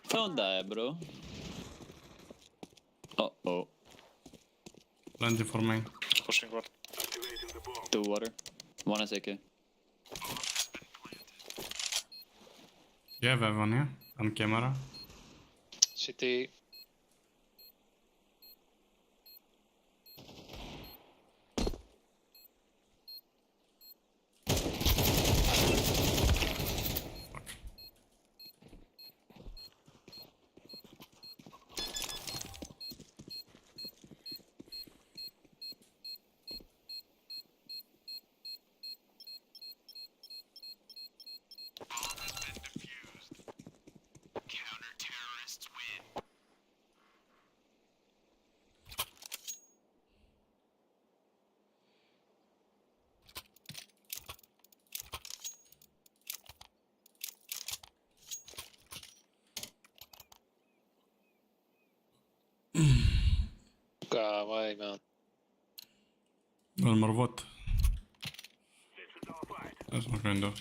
Don't die, bro. Uh-oh. Plenty for me. Pushing what? Two water. One is AK. You have everyone, yeah? On camera. City. Counter-terrorists win. Давай, man. المربوط. اسمك عنده.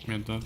Mental.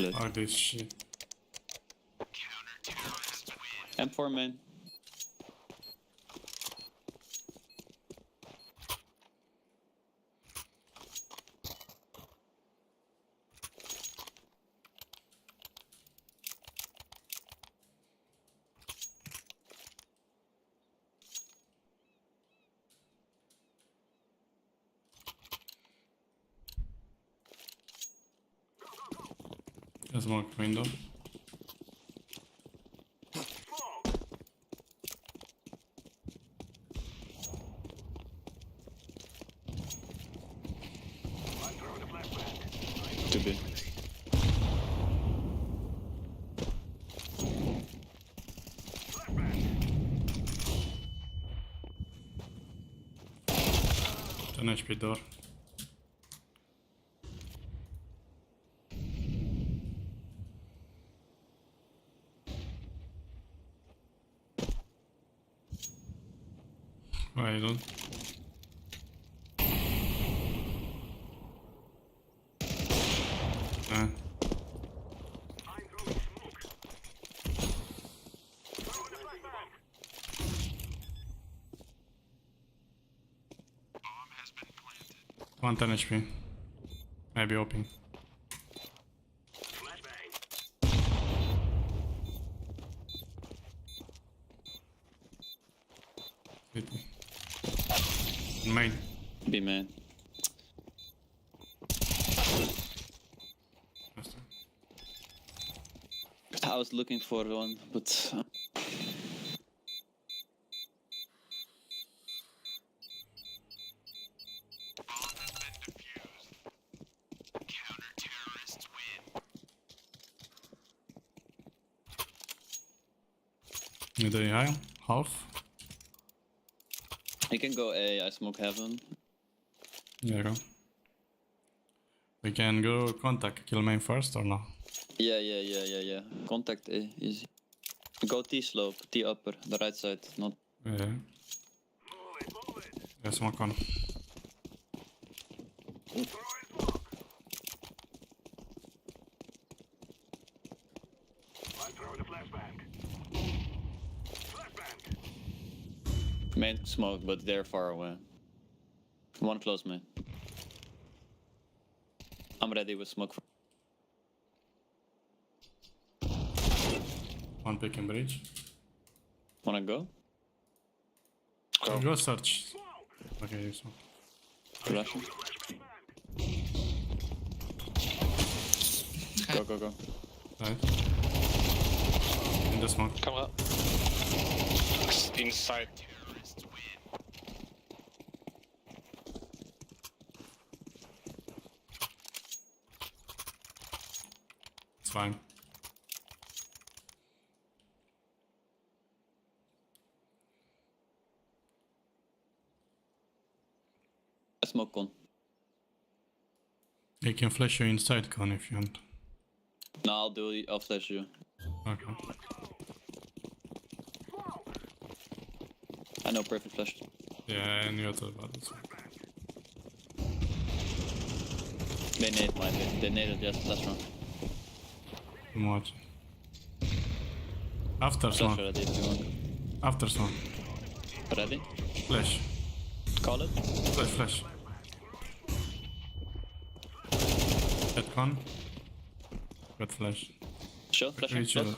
Fuck this shit. M4 main. A smoke window. To be. Ten HP door. Why don't? One 10 HP. Maybe open. Main. B main. I was looking for one, but Need a high? Half? you can go A. I smoke heaven. There you go. We can go contact kill main first or no? Yeah. Contact A, easy. Go T slope, T upper, the right side, not. Yeah. Yeah, smoke on. Main smoke, but they're far away. One close main. I'm ready with smoke. One pick and bridge. Wanna go? Go search. Okay, you smoke. Russian. Go. Right. In the smoke. Come up. Inside. It's fine. Smoke con. You can flash you inside con if you want. No, I'll flash you. Okay. I know perfect flash. Yeah, I knew about this. They nade my bit. They naded just last round. I'm watching. After Flash smoke. ready if you want. After smoke. Ready? Flash. Call it. Flash. Hit con. Got flash. Sure, flash. Reach Close.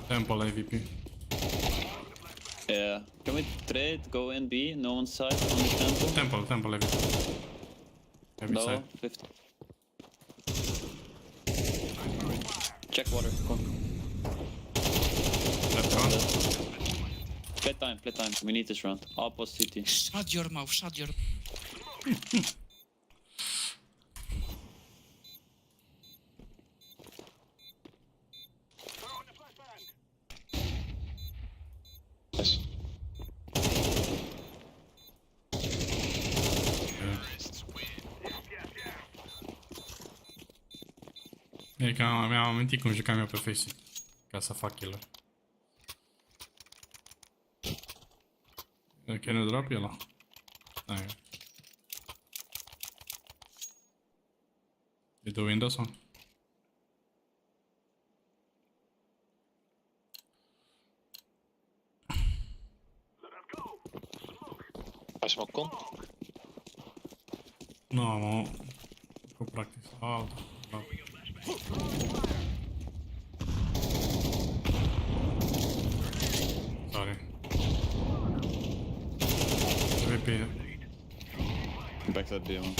Temple AVP. Yeah. Can we trade? Go in B, no one's side on the temple. Temple AVP. Every Low, side. 50. Check water, come. Left con. Play time. We need this round. I'll post CT. Shut your mouth, shut your... Nice. E că mi-am amintit cum jucam eu pe Faceit. Ca să fac killer. Can you drop ăla? With the windows on. I smoke con. No, go practice. Oh, no. Sorry. VP. Backside B one.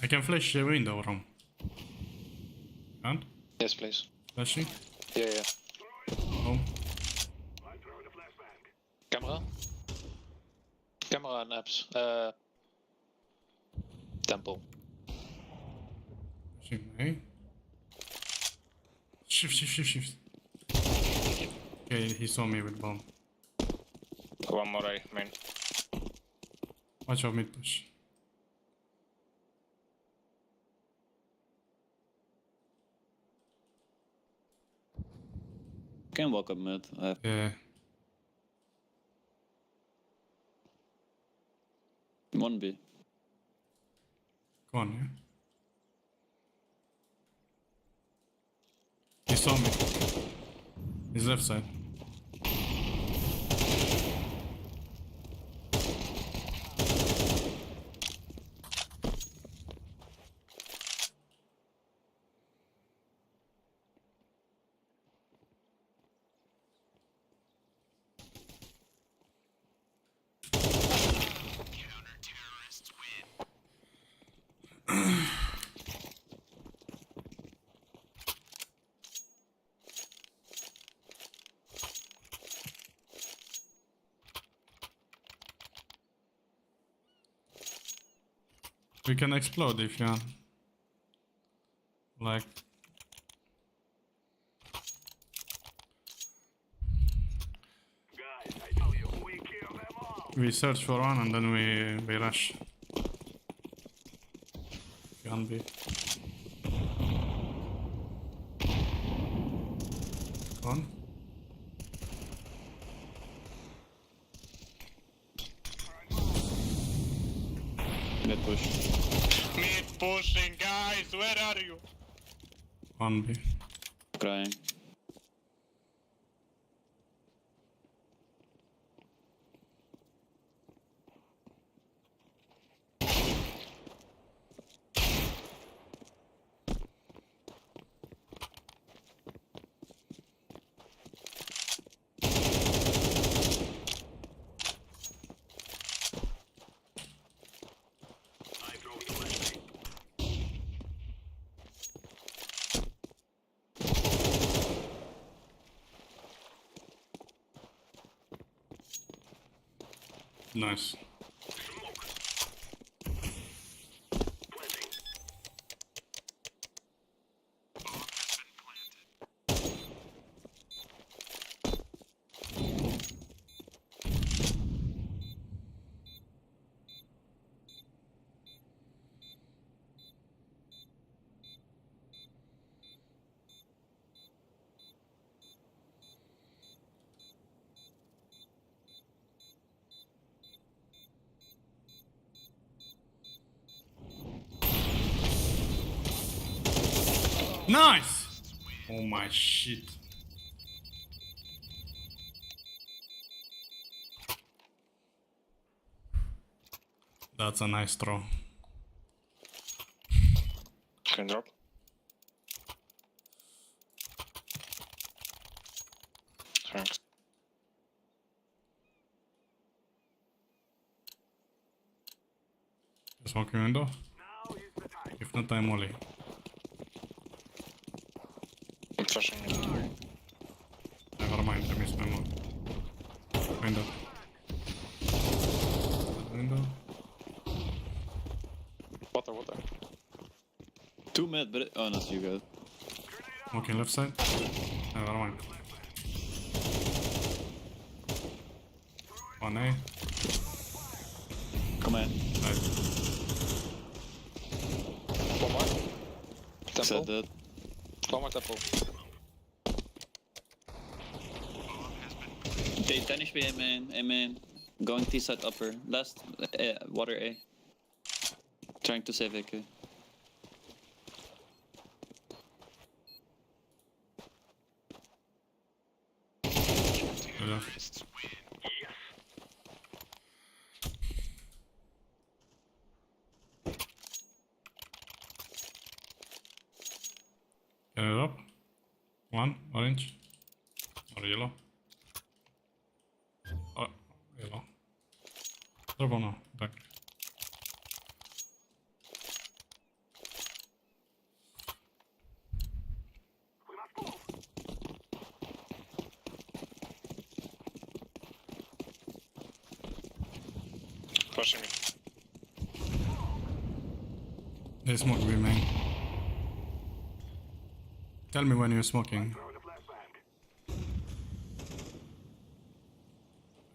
I can flash the window room. And? Yes, please. Flashing? Yeah. Oh. Camera. Camera and apps. Temple. Flashing, hey? Shift. Okay, he saw me with bomb. One more A, main. Watch out mid push. Can walk up mid. Yeah. One B. Go on, yeah. He saw me. His left side. We can explode if you want. Like. We search for one and then we rush. Can be. One. Mid push. Mid pushing, guys, where are you? One B. Crying. Nice. Nice! Oh my shit. That's a nice throw. Can drop. Thanks. Smoking window. If not, I'm Oli. I'm flashing. Never mind, I missed my move. Window. Window. Water. Two mid, but oh, that's you guys. Smoking left side. Never mind. One A. Come in. Nice. One more. Said Temple. that. One more temple. They 10 HP, amen. Going T side upper. Last water A. Trying to save AK. Get it up. One, orange. Or yellow. Oh, yellow. Drop one now. Back. Flashing me. They smoke me, man. Tell me when you're smoking.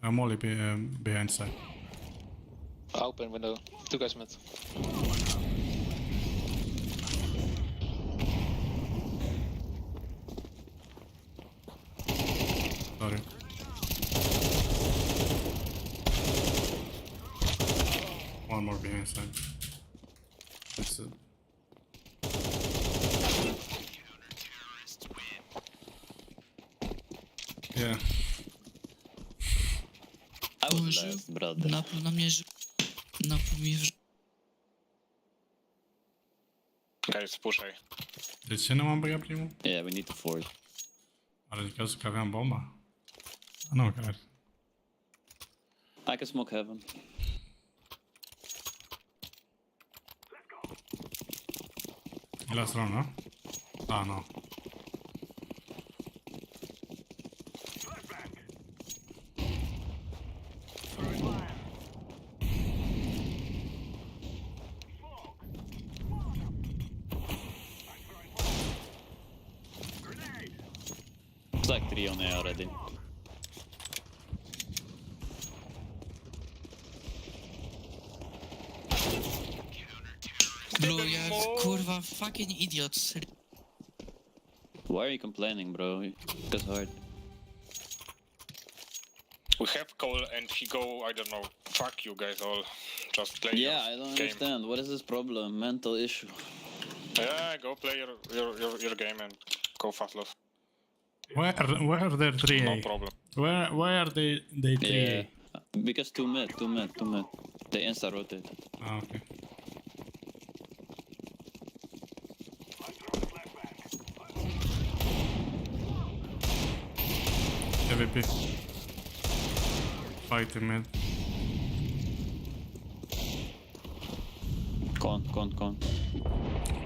I'm only behind side. Open window. 2 guys mid. Sorry. One more behind side. That's it. Yeah. I was last, brother. Napluł na mnie, napluł mi w... Guys, push A. De ce nu m-am băgat primul? Yeah, we need to force. Are din cazul că aveam bomba? Nu, cred. I can smoke heaven. Last round, no? Ah, no. It's like 3 on A already. Bro, ja kurwa fucking idiot. Why are you complaining, bro? That's hard. We have call and he go, I don't know, fuck you guys all. Just play Yeah, your I don't game. understand. What is this problem? Mental issue. Yeah, go play your game and go fast loss. Where are there 3A? No problem. Why are they 3A? Yeah, because 2 mid. They insta rotate. Ah, okay. MVP. Fighting mid. Con.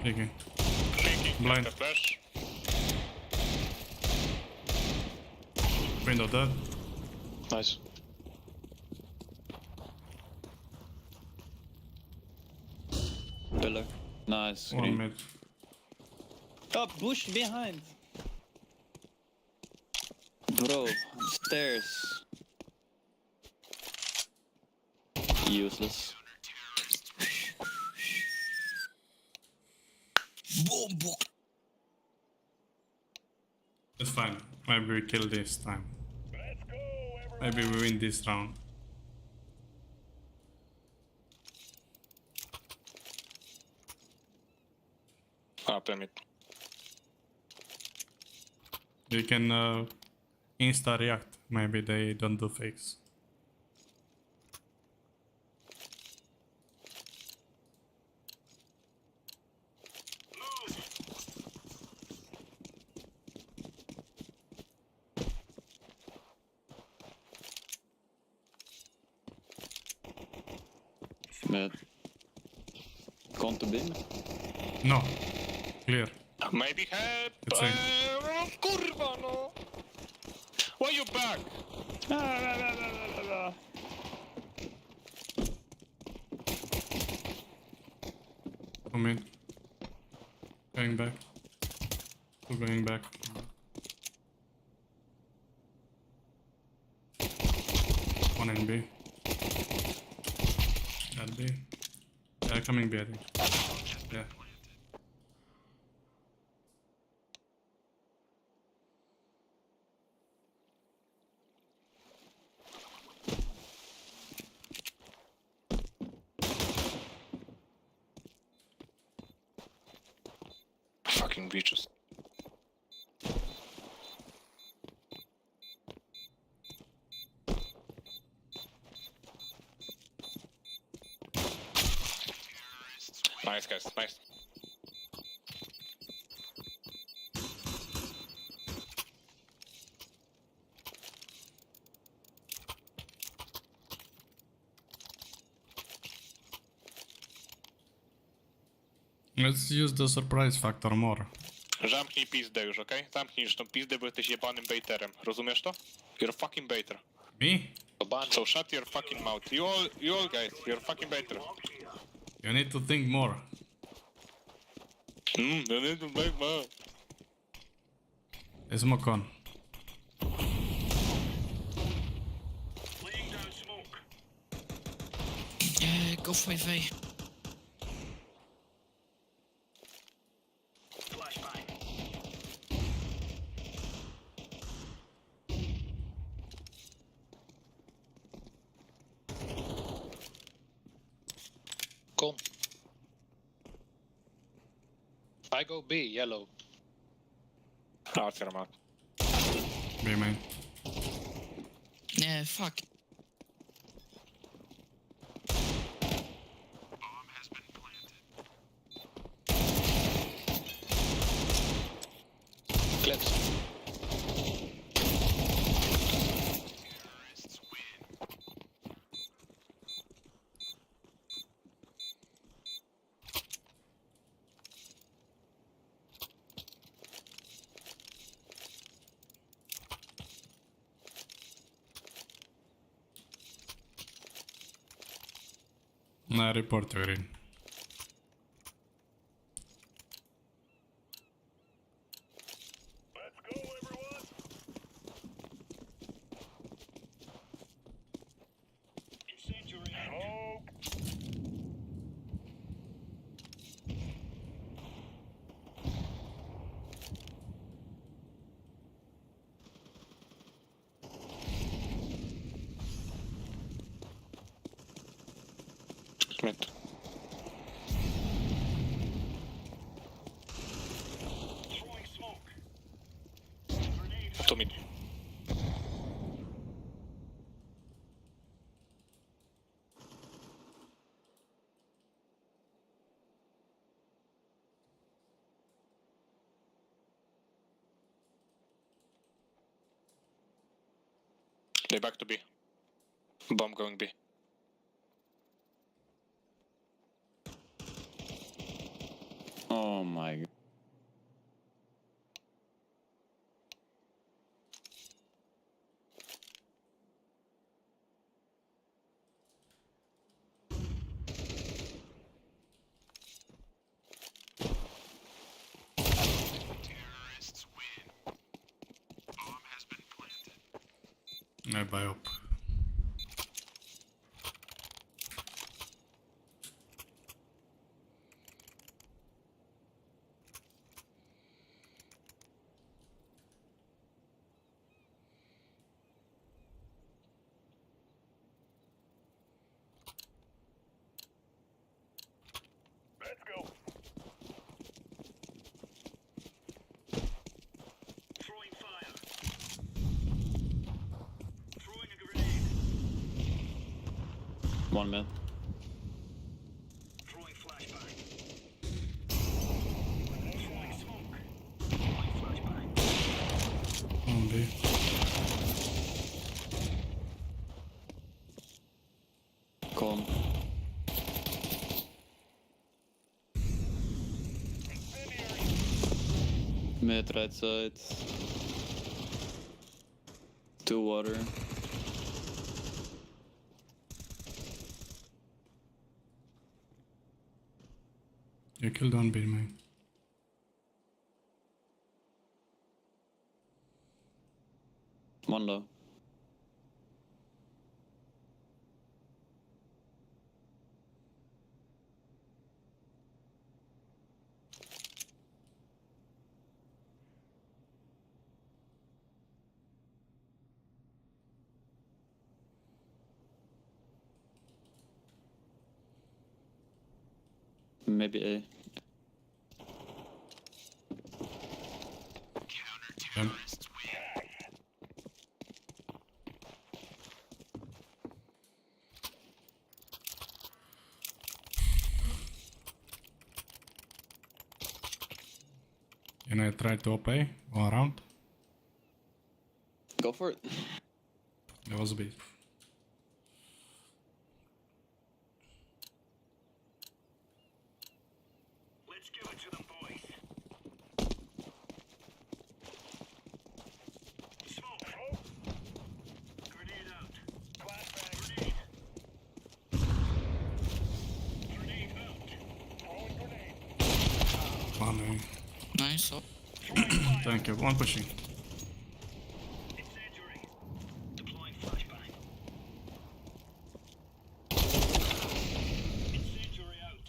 Peeking. Blind. Blind. Flash. Window dead. Nice. Pillar. Nice. One Green. mid. Oh, bush behind. Bro, stairs. Useless. It's fine. Maybe we kill this time. Maybe we win this round. Play mid. You can insta react. Maybe they don't do fakes. Mid. Con to bin? No. Clear. Maybe help. It's in. Kurwa no. Why you back? Come in. Going back. Two going back. One in B. That B. Yeah, coming B, I think. Yeah. Fucking bitches. Nice guys, nice. Let's use the surprise factor more. Zamknij pizdę już, okej? Okay? Zamknij już tą pizdę, bo jesteś jebanym baiterem. Rozumiesz to? You're a fucking baiter. Me? So shut your fucking mouth. You all guys, you're a fucking baiter. You need to think more. You need to think more. Smoke on. Go 5A. Cool. I go B, yellow. After him out. B main. Yeah, fuck. Clips. I report to green. Mid. To mid. They back to B. Bomb going B. Oh my god. Terrorists win. Bomb has been planted. I buy up. Let's go. Throwing fire. Throwing a grenade. One mid. Throwing flashbang. Throwing smoke. Throwing flashbang. On B. Calm. Mid right side. 2 water. You killed one B main. One low. Maybe A. Can I try to OP 1 round? Go for it. It was a bit. Let's give it to them, boys. Smoke. Grenade out. Flashbang. Grenade. Grenade out. Throwing grenade. Oh no. Nice. Oh. Thank you. One pushing. Incendiary. Deploying flashbang. Incendiary out.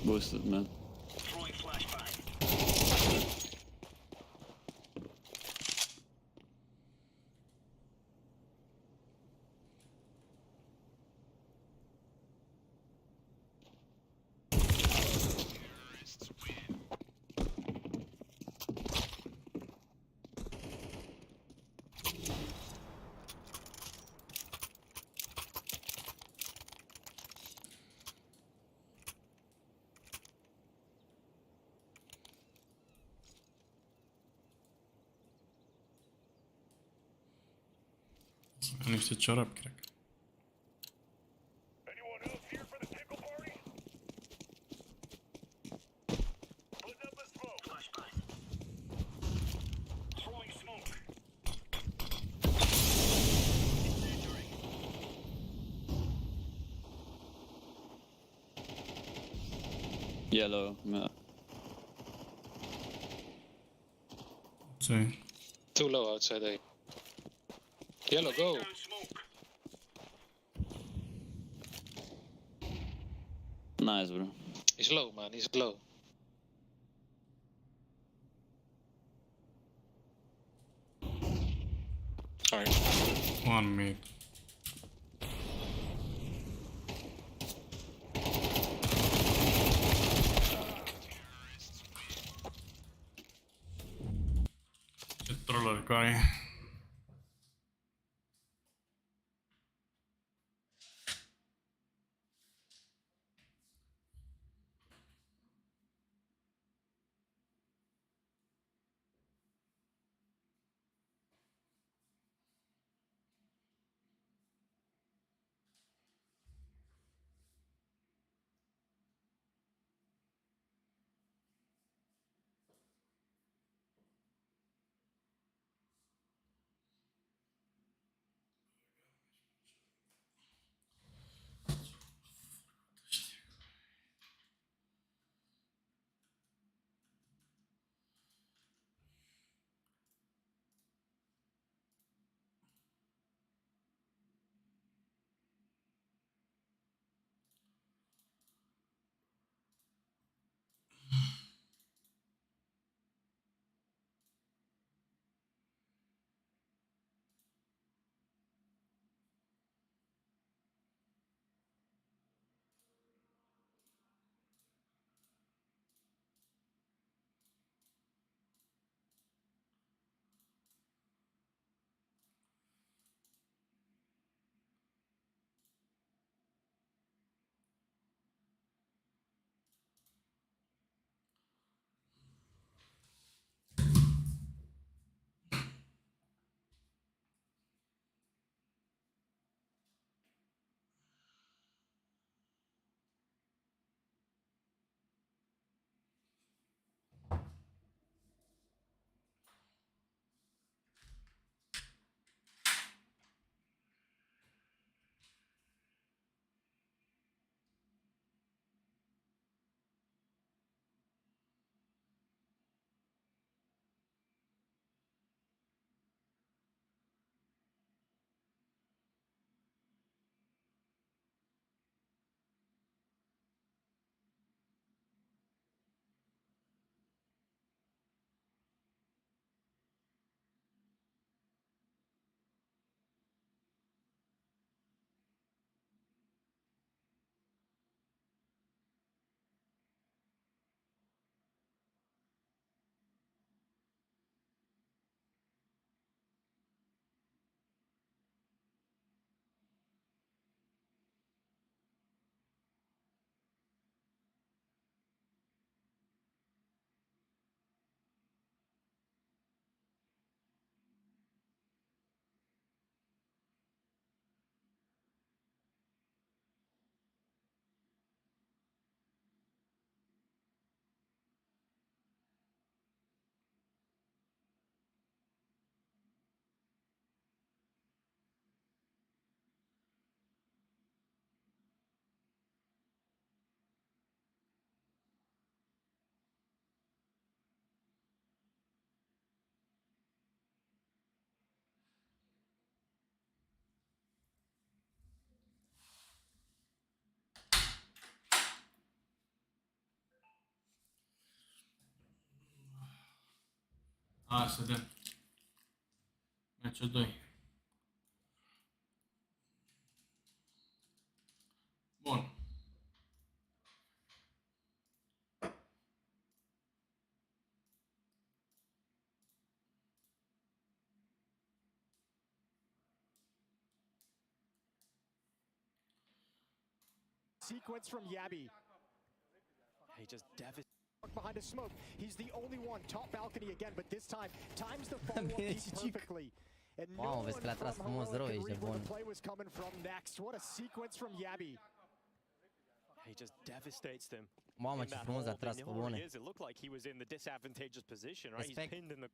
Boosted, man. Throwing flashbang. Niște ciorap, cred. Anyone else here for the pickle party? Putting up a smoke. Flashbang. Throwing smoke. Incendiary. Yellow. Yeah. See. Too low outside A. Yellow, go. Down smoke. Nice, bro. He's low, man. He's low. Alright. 1 mid. Ce trollări cu ai. Hai să vedem. Meciul 2. Bun. Sequence from Yabi. He just devastated behind a smoke. He's the only one. Top balcony again, but this time times the follow-up perfectly. And no one from Heroic could read where the play was coming from next. What a sequence from Yabi. He just devastates them. Mamă, ce frumos a tras pe bune. It looked like he was in the disadvantageous position, right? He's pinned in the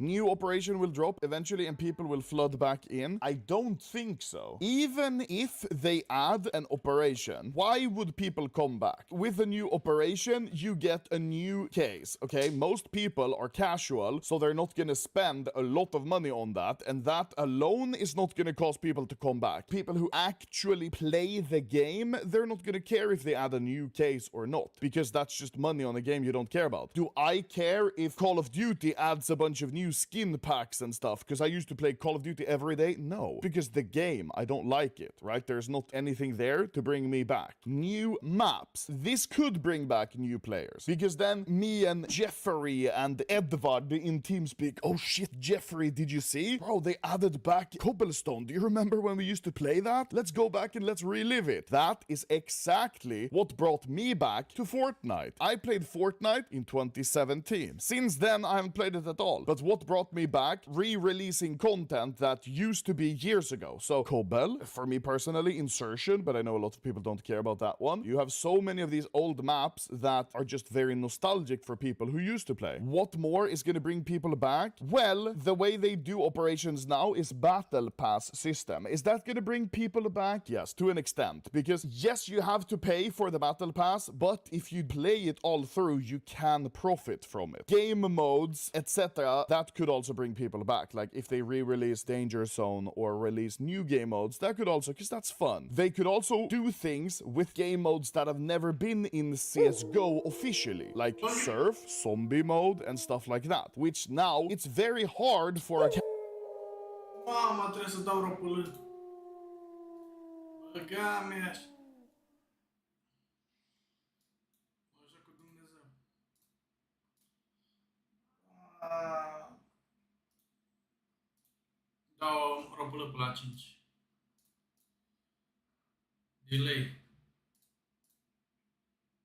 New operation will drop eventually and people will flood back in? I don't think so. Even if they add an operation, why would people come back? With a new operation, you get a new case, okay? Most people are casual, so they're not gonna spend a lot of money on that, and that alone is not gonna cause people to come back. People who actually play the game, they're not gonna care if they add a new case or not, because that's just money on a game you don't care about. Do I care if Call of Duty adds a bunch of new skin packs and stuff because I used to play Call of Duty every day? No, because the game, I don't like it, right? There's not anything there to bring me back. New maps. This could bring back new players because then me and Jeffrey and Edvard in TeamSpeak, oh shit, Jeffrey, did you see? Bro, they added back Cobblestone. Do you remember when we used to play that? Let's go back and let's relive it. That is exactly what brought me back to Fortnite. I played Fortnite in 2017. Since then, I haven't played it at all. But what brought me back? Re-releasing content that used to be years ago. So Cobble, for me personally, Insertion, but I know a lot of people don't care about that one. You have so many of these old maps that are just very nostalgic for people who used to play. What more is going to bring people back? Well, the way they do operations now is battle pass system. Is that going to bring people back? Yes, to an extent. Because yes, you have to pay for the battle pass, but if you play it all through, you can profit from it. Game modes, etc., that could also bring people back. Like if they re-release Danger Zone or release new game modes, that could also, because that's fun. They could also do things with game modes that have never been in CSGO officially, like Surf, Zombie mode, and stuff like that, which now it's very hard for a Mama, trebuie să dau ropul. Băga mea. Așa cu Dumnezeu. Dau ropul pe la 5. Delay.